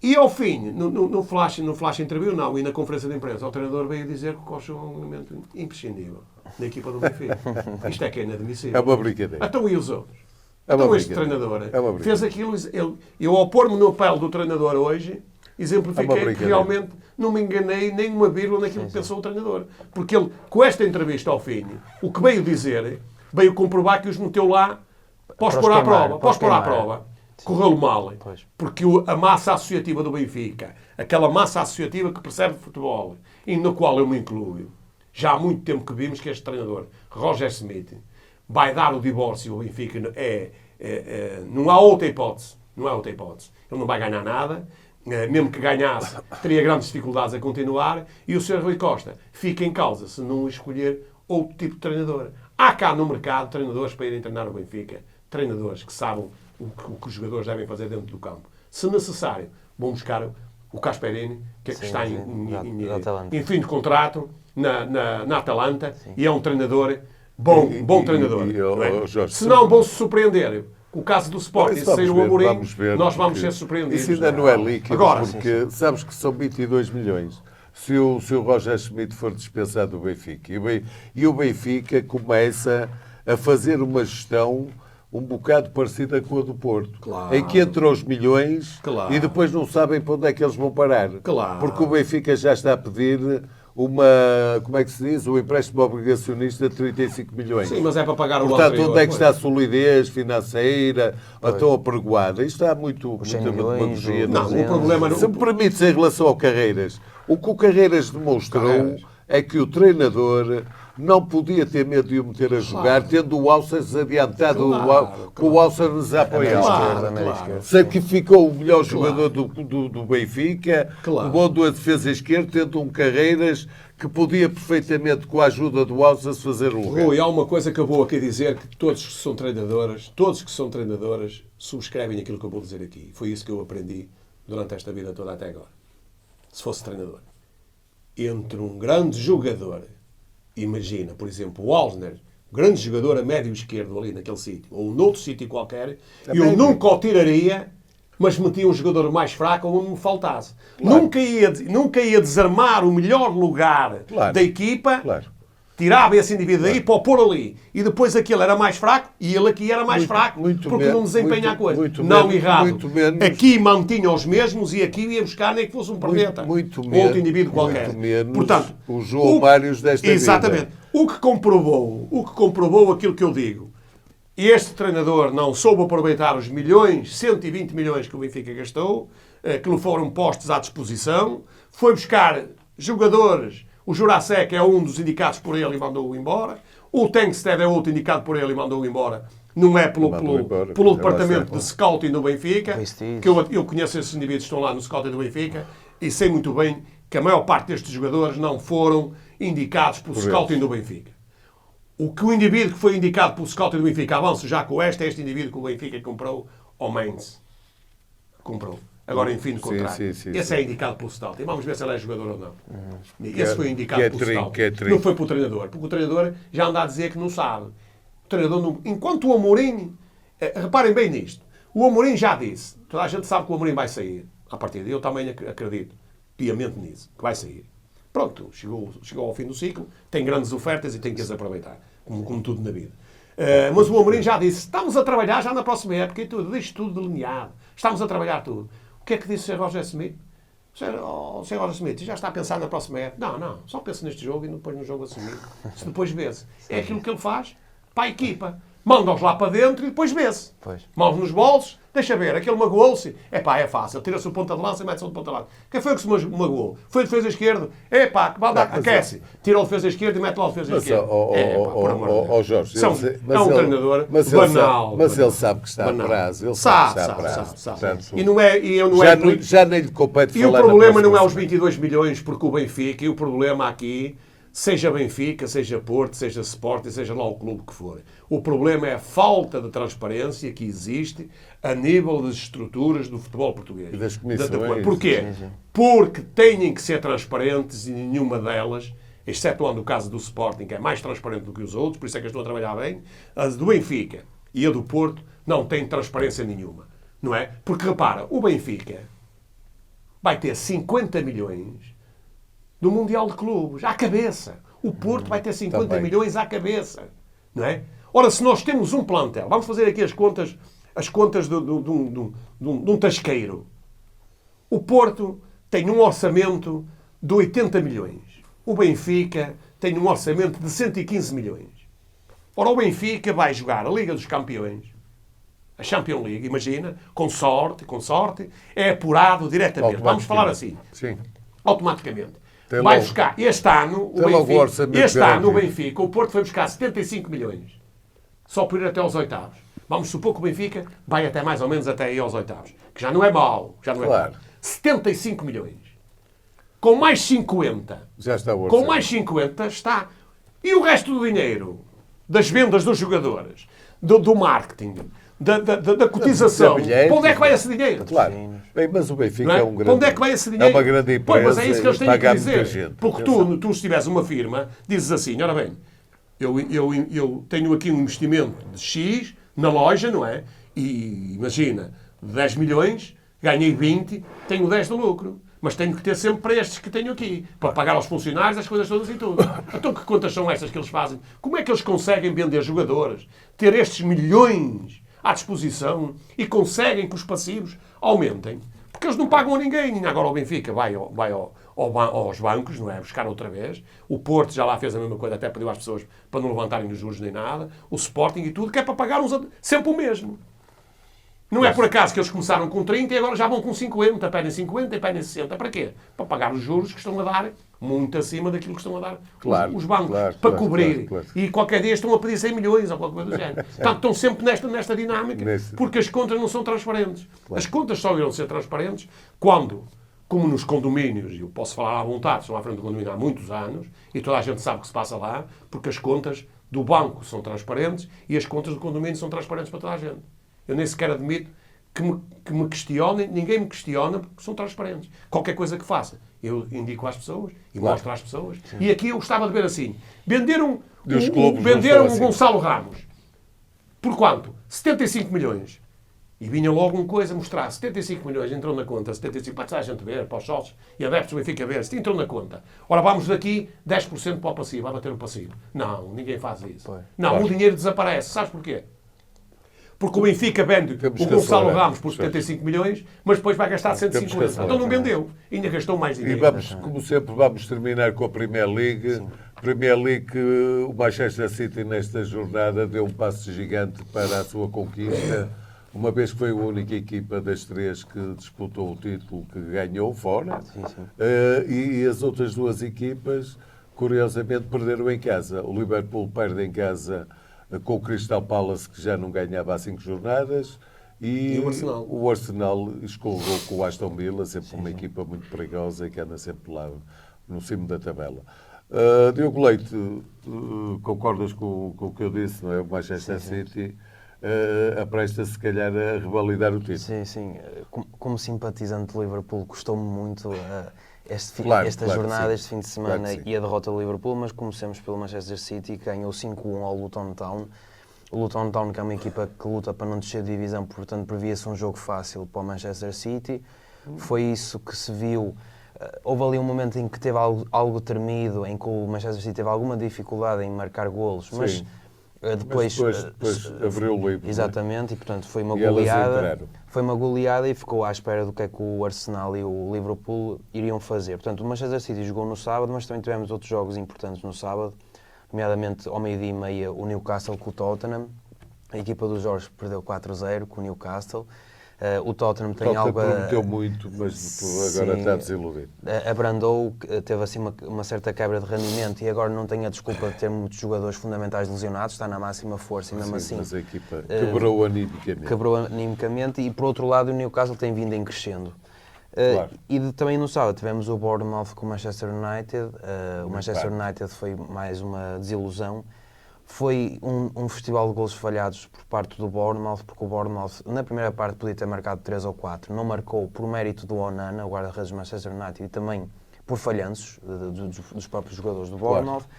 E ao fim, no flash interview, e na conferência de imprensa, o treinador veio dizer que o Kochu é um elemento imprescindível da equipa do Benfica. Isto é que é inadmissível. É uma brincadeira. Então e os outros? Então este treinador fez aquilo. Eu, ao pôr-me no papel do treinador hoje, exemplifiquei que realmente não me enganei nem uma vírgula naquilo que pensou o treinador. Porque ele, com esta entrevista ao fim, o que veio dizer, veio comprovar que os meteu lá para os pôr à prova. Correu-lhe mal. Porque a massa associativa do Benfica, aquela massa associativa que percebe futebol, e na qual eu me incluo, já há muito tempo que vimos que este treinador, Roger Smith, vai dar o divórcio ao Benfica. Não há outra hipótese. Não há outra hipótese. Ele não vai ganhar nada. Mesmo que ganhasse, teria grandes dificuldades a continuar. E o Sr. Rui Costa fica em causa se não escolher outro tipo de treinador. Há cá no mercado treinadores para irem treinar o Benfica. Treinadores que sabem o que os jogadores devem fazer dentro do campo. Se necessário, vão buscar o Casperini, que está em fim de contrato na Atalanta, e é um treinador bom treinador. Se não, vão se surpreender. O caso do Sporting, se sair o Amorim, nós vamos ser surpreendidos. Isso ainda não é líquido, agora, porque sabes que são 22 milhões. Se o Roger Schmidt for dispensado do Benfica, e o Benfica começa a fazer uma gestão um bocado parecida com a do Porto, em que entram os milhões e depois não sabem para onde é que eles vão parar. Porque o Benfica já está a pedir como é que se diz? Um empréstimo obrigacionista de 35 milhões. Sim, mas é para pagar o Portanto, onde é que está a solidez financeira, a tão apregoada? Isto há muita demagogia. O problema Se me permites, em relação ao Carreiras, o que o Carreiras demonstrou é que o treinador não podia ter medo de o meter a jogar, tendo o Alças adiantado, com o Alças a apoiar. Claro. Sacrificou o melhor jogador do Benfica, levou a defesa esquerda, tendo um Carreiras que podia perfeitamente, com a ajuda do Alças, fazer o lugar. Rui, há uma coisa que eu vou aqui dizer, que todos que são treinadoras, subscrevem aquilo que eu vou dizer aqui. Foi isso que eu aprendi durante esta vida toda até agora. Se fosse treinador. Entre um grande jogador, imagina, por exemplo, o Alsner, grande jogador a médio esquerdo ali naquele sítio, ou noutro sítio qualquer, eu nunca o tiraria, mas metia um jogador mais fraco onde me faltasse. Claro. Nunca ia desarmar o melhor lugar da equipa, tirava esse indivíduo daí para o pôr ali. E depois aquele era mais fraco e ele aqui era mais fraco, porque não desempenha a coisa. Não errado. Aqui mantinha os mesmos e aqui ia buscar nem que fosse um perneta. Outro indivíduo qualquer. Portanto, o João Mários desta exatamente. vida. O que comprovou aquilo que eu digo. Este treinador não soube aproveitar os 120 milhões que o Benfica gastou, que lhe foram postos à disposição. Foi buscar jogadores. O Jurasek é um dos indicados por ele e mandou-o embora. O Tengsted é outro indicado por ele e mandou-o embora. Não é pelo departamento de scouting do Benfica, que eu conheço esses indivíduos que estão lá no scouting do Benfica e sei muito bem que a maior parte destes jogadores não foram indicados pelo scouting do Benfica. O indivíduo que foi indicado pelo scouting do Benfica, avanço já com este indivíduo que o Benfica comprou ao Mainz. Comprou. Agora, enfim, do contrário. Esse é indicado pelo scouting. Vamos ver se ele é jogador ou não. Esse foi indicado pelo scouting. Não foi pelo treinador. Porque o treinador já anda a dizer que não sabe. O treinador não... Enquanto o Amorim... reparem bem nisto. O Amorim já disse. Toda a gente sabe que o Amorim vai sair. A partir daí eu também acredito piamente nisso. Que vai sair. Pronto, chegou ao fim do ciclo, tem grandes ofertas e tem que as aproveitar, como tudo na vida. Mas o Amorim já disse, estamos a trabalhar já na próxima época e tudo, deixe tudo delineado. Estamos a trabalhar tudo. O que é que disse o Sr. Roger Smith? O Sr. Roger Smith já está a pensar na próxima época. Não, só pensa neste jogo e depois no jogo a seguir. Se depois vê-se. É aquilo que ele faz para a equipa. Manda-os lá para dentro e depois vê-se. Mãos nos bolsos, deixa ver, aquele magoou-se. É fácil, tira-se o ponta de lança e mete-se o ponta de lança. Quem foi que se magoou? Foi o defesa esquerdo? Aquece. Tira o defesa esquerdo e mete lá o defesa esquerdo. Jorge, é um treinador banal. Mas ele sabe que está a prazo. Sabe. Já nem lhe compete falar. E o problema não é os 22 milhões, porque o Benfica, e o problema aqui... Seja Benfica, seja Porto, seja Sporting, seja lá o clube que for. O problema é a falta de transparência que existe a nível das estruturas do futebol português. E das comissões. Porquê? Porque têm que ser transparentes e nenhuma delas, excetuando o caso do Sporting, que é mais transparente do que os outros, por isso é que eu estou a trabalhar bem, a do Benfica e a do Porto não têm transparência nenhuma. Não é? Porque, repara, o Benfica vai ter 50 milhões... do Mundial de Clubes, à cabeça. O Porto vai ter 50 milhões à cabeça. Não é? Ora, se nós temos um plantel, vamos fazer aqui as contas de um tasqueiro. O Porto tem um orçamento de 80 milhões. O Benfica tem um orçamento de 115 milhões. Ora, o Benfica vai jogar a Liga dos Campeões, a Champions League, imagina, com sorte, é apurado diretamente. Vamos falar assim. Sim. Automaticamente. Vai buscar, este ano, o Benfica, o Porto foi buscar 75 milhões. Só por ir até aos oitavos. Vamos supor que o Benfica vai até mais ou menos até aí aos oitavos. Que já não é mau. 75 milhões. Com mais 50. Já está o com mais 50 está. E o resto do dinheiro? Das vendas dos jogadores? Do marketing? Da cotização. Para onde é que vai esse dinheiro? Claro. Bem, mas o Benfica é um grande... Para onde é que vai esse dinheiro? É uma grande empresa. Mas é isso que eles têm que dizer. Gente. Porque tu, se tiveres uma firma, dizes assim, ora bem, eu tenho aqui um investimento de X na loja, não é? E imagina, 10 milhões, ganhei 20, tenho 10 de lucro. Mas tenho que ter sempre para estes que tenho aqui. Para pagar aos funcionários, as coisas todas e tudo. Então que contas são estas que eles fazem? Como é que eles conseguem vender jogadores? Ter estes milhões à disposição e conseguem que os passivos aumentem? Porque eles não pagam a ninguém. Nem agora o Benfica vai aos bancos, não é? Buscar outra vez. O Porto já lá fez a mesma coisa, até pediu às pessoas para não levantarem os juros nem nada. O Sporting e tudo, que é para pagar sempre o mesmo. Não é por acaso que eles começaram com 30 e agora já vão com 50, pedem 50 e pedem 60. Para quê? Para pagar os juros que estão a dar muito acima daquilo que estão a dar Claro, os bancos claro, para claro, cobrir. claro. E qualquer dia estão a pedir 100 milhões ou qualquer coisa do género. Portanto, estão sempre nesta dinâmica, porque as contas não são transparentes. Claro. As contas só irão ser transparentes quando, como nos condomínios, e eu posso falar à vontade, estou à frente do condomínio há muitos anos, e toda a gente sabe o que se passa lá, porque as contas do banco são transparentes e as contas do condomínio são transparentes para toda a gente. Eu nem sequer admito que me questionem, ninguém me questiona, porque são transparentes. Qualquer coisa que faça, eu indico às pessoas e Claro. mostro às pessoas. Sim. E aqui eu gostava de ver assim, venderam Dos clubes, venderam assim. o Gonçalo Ramos. Por quanto? 75 milhões. E vinha logo uma coisa mostrar, 75 milhões entrou na conta, 75, para a gente ver, para os sócios e adeptos do Benfica ver, se entrou na conta. Ora, vamos daqui 10% para o passivo, vai bater o passivo. Não, ninguém faz isso. Pois. Não, Claro. o dinheiro desaparece. Sabes porquê? Porque o Benfica vende Temos o que Gonçalo acelerar. Ramos por 75 milhões, mas depois vai gastar Temos que 150. acelerar. Então não vendeu. Ainda gastou mais E dinheiro. vamos, como sempre, vamos terminar com a Premier League. Premier League, o Manchester City nesta jornada deu um passo gigante para a sua conquista, uma vez que foi a única equipa das três que disputou o título que ganhou fora. E as outras duas equipas, curiosamente, perderam em casa. O Liverpool perde em casa com o Crystal Palace, que já não ganhava há 5 jornadas. E o Arsenal? Escorregou com o Aston Villa, sempre uma equipa muito perigosa e que anda sempre lá no cimo da tabela. Diogo Leite, concordas com o que eu disse, não é? O Manchester City apresta-se, se calhar, a revalidar o título. Sim, sim. Como simpatizante do Liverpool, custou-me muito esta Claro jornada, que sim. este fim de semana Claro que sim. e a derrota do Liverpool, mas comecemos pelo Manchester City, que ganhou 5-1 ao Luton Town. O Luton Town, que é uma equipa que luta para não descer de divisão, portanto, previa-se um jogo fácil para o Manchester City. Foi isso que se viu. Houve ali um momento em que teve algo tremido, em que o Manchester City teve alguma dificuldade em marcar golos, mas Sim. depois Abriu o livro. exatamente, e portanto foi uma E elas goleada. entraram. Foi uma goleada e ficou à espera do que é que o Arsenal e o Liverpool iriam fazer. Portanto, o Manchester City jogou no sábado, mas também tivemos outros jogos importantes no sábado, nomeadamente ao meio-dia e meia o Newcastle com o Tottenham. A equipa do Jorge perdeu 4-0 com o Newcastle. O Tottenham tem algo prometeu muito, mas agora Sim, está desiludido. Abrandou, teve assim uma certa quebra de rendimento e agora não tem a desculpa de ter muitos jogadores fundamentais lesionados, está na máxima força e mesmo assim Mas a equipa quebrou animicamente. quebrou animicamente e por outro lado o Newcastle tem vindo em crescendo. Claro. Também no sábado tivemos o Bournemouth com o Manchester United. O Manchester United foi mais uma desilusão. Foi um festival de golos falhados por parte do Bournemouth, porque o Bournemouth, na primeira parte, podia ter marcado 3 ou 4. Não marcou por mérito do Onana, o guarda-redes do Manchester United, e também por falhanços dos próprios jogadores do Bournemouth. Claro.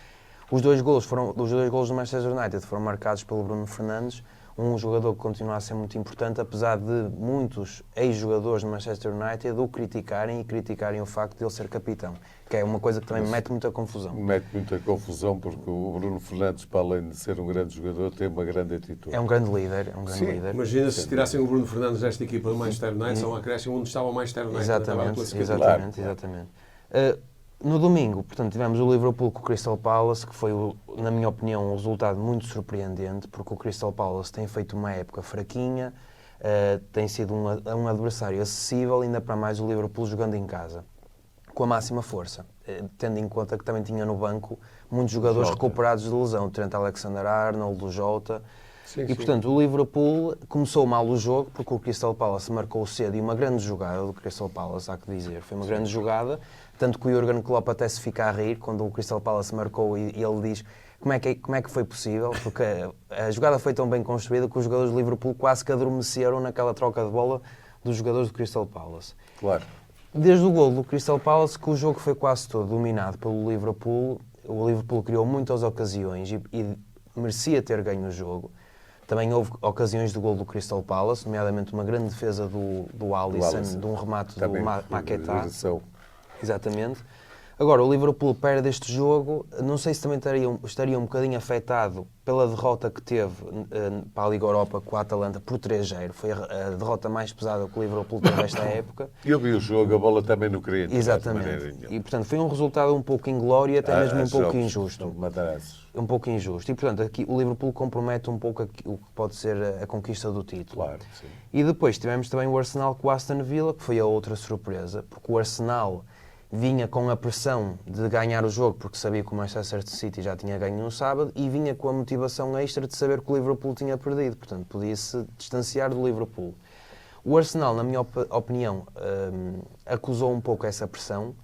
Os dois golos do Manchester United foram marcados pelo Bruno Fernandes, um jogador que continua a ser muito importante, apesar de muitos ex-jogadores do Manchester United o criticarem o facto de ele ser capitão, que é uma coisa que também me mete muita confusão. Mete muita confusão porque o Bruno Fernandes, para além de ser um grande jogador, tem uma grande atitude. É um grande líder, líder. Imagina se tirassem o Bruno Fernandes desta equipa do Manchester United, são um acréscimo onde estava o Manchester United. Exatamente. No domingo, portanto, tivemos o Liverpool com o Crystal Palace, que foi, na minha opinião, um resultado muito surpreendente, porque o Crystal Palace tem feito uma época fraquinha, tem sido um adversário acessível, ainda para mais o Liverpool jogando em casa, com a máxima força, tendo em conta que também tinha no banco muitos jogadores recuperados de lesão, o Trent Alexander-Arnold, o Jota. Portanto, o Liverpool começou mal o jogo, porque o Crystal Palace marcou cedo e uma grande jogada do Crystal Palace, há que dizer. Foi uma grande jogada, tanto que o Jurgen Klopp até se fica a rir quando o Crystal Palace marcou e ele diz como é que foi possível, porque a jogada foi tão bem construída que os jogadores do Liverpool quase que adormeceram naquela troca de bola dos jogadores do Crystal Palace. Claro. Desde o golo do Crystal Palace, que o jogo foi quase todo dominado pelo Liverpool, o Liverpool criou muitas ocasiões e merecia ter ganho o jogo. Também houve ocasiões de golo do Crystal Palace, nomeadamente uma grande defesa do Alisson, de um remate do Paquetá. Exatamente. Agora, o Liverpool perde este jogo, não sei se também estaria um bocadinho afetado pela derrota que teve para a Liga Europa com a Atalanta por 3-0. Foi a derrota mais pesada que o Liverpool teve esta época. Eu vi o jogo, a bola também não queria entrar. Exatamente. E, portanto, foi um resultado um pouco inglório e até mesmo um pouco injusto. Um pouco injusto. E, portanto, aqui o Liverpool compromete um pouco o que pode ser a conquista do título. Claro, sim. E depois tivemos também o Arsenal com o Aston Villa, que foi a outra surpresa, porque o Arsenal vinha com a pressão de ganhar o jogo, porque sabia que o Manchester City já tinha ganho no sábado, e vinha com a motivação extra de saber que o Liverpool tinha perdido. Portanto, podia-se distanciar do Liverpool. O Arsenal, na minha opinião, acusou um pouco essa pressão,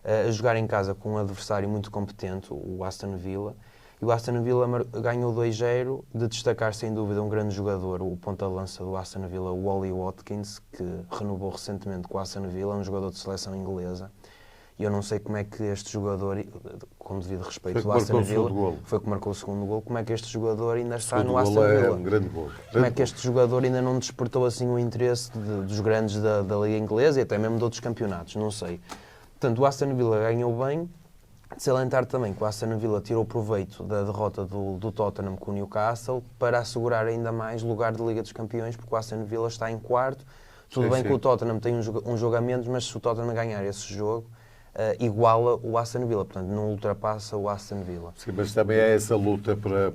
a jogar em casa com um adversário muito competente, o Aston Villa. E o Aston Villa ganhou 2-0, de destacar sem dúvida um grande jogador, o ponta-lança do Aston Villa, o Ollie Watkins, que renovou recentemente com o Aston Villa, um jogador de seleção inglesa. E eu não sei como é que este jogador, com devido respeito ao Aston Villa, foi que marcou o segundo gol, como é que este jogador ainda está no Aston Villa. É um grande gol. Como é que este jogador ainda não despertou assim o interesse dos grandes da Liga Inglesa e até mesmo de outros campeonatos, não sei. Portanto, o Aston Villa ganhou bem. De salientar também que o Aston Villa tirou proveito da derrota do Tottenham com o Newcastle para assegurar ainda mais lugar de Liga dos Campeões, porque o Aston Villa está em quarto. Tudo bem que o Tottenham tem um jogo a menos, mas se o Tottenham ganhar esse jogo, iguala o Aston Villa, portanto não ultrapassa o Aston Villa. Sim, mas também é essa luta para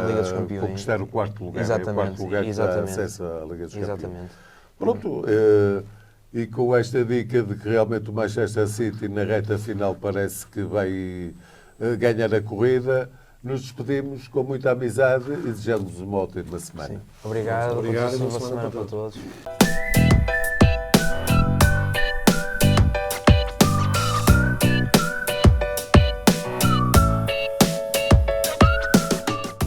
Liga dos Campeões. Conquistar o quarto lugar. Exatamente. É o quarto lugar que dá acesso à Liga dos Campeões. Exatamente. Pronto, e com esta dica de que realmente o Manchester City na reta final parece que vai ganhar a corrida, nos despedimos com muita amizade e desejamos uma ótima semana. Sim. Obrigado. Obrigado. Boa semana para todos.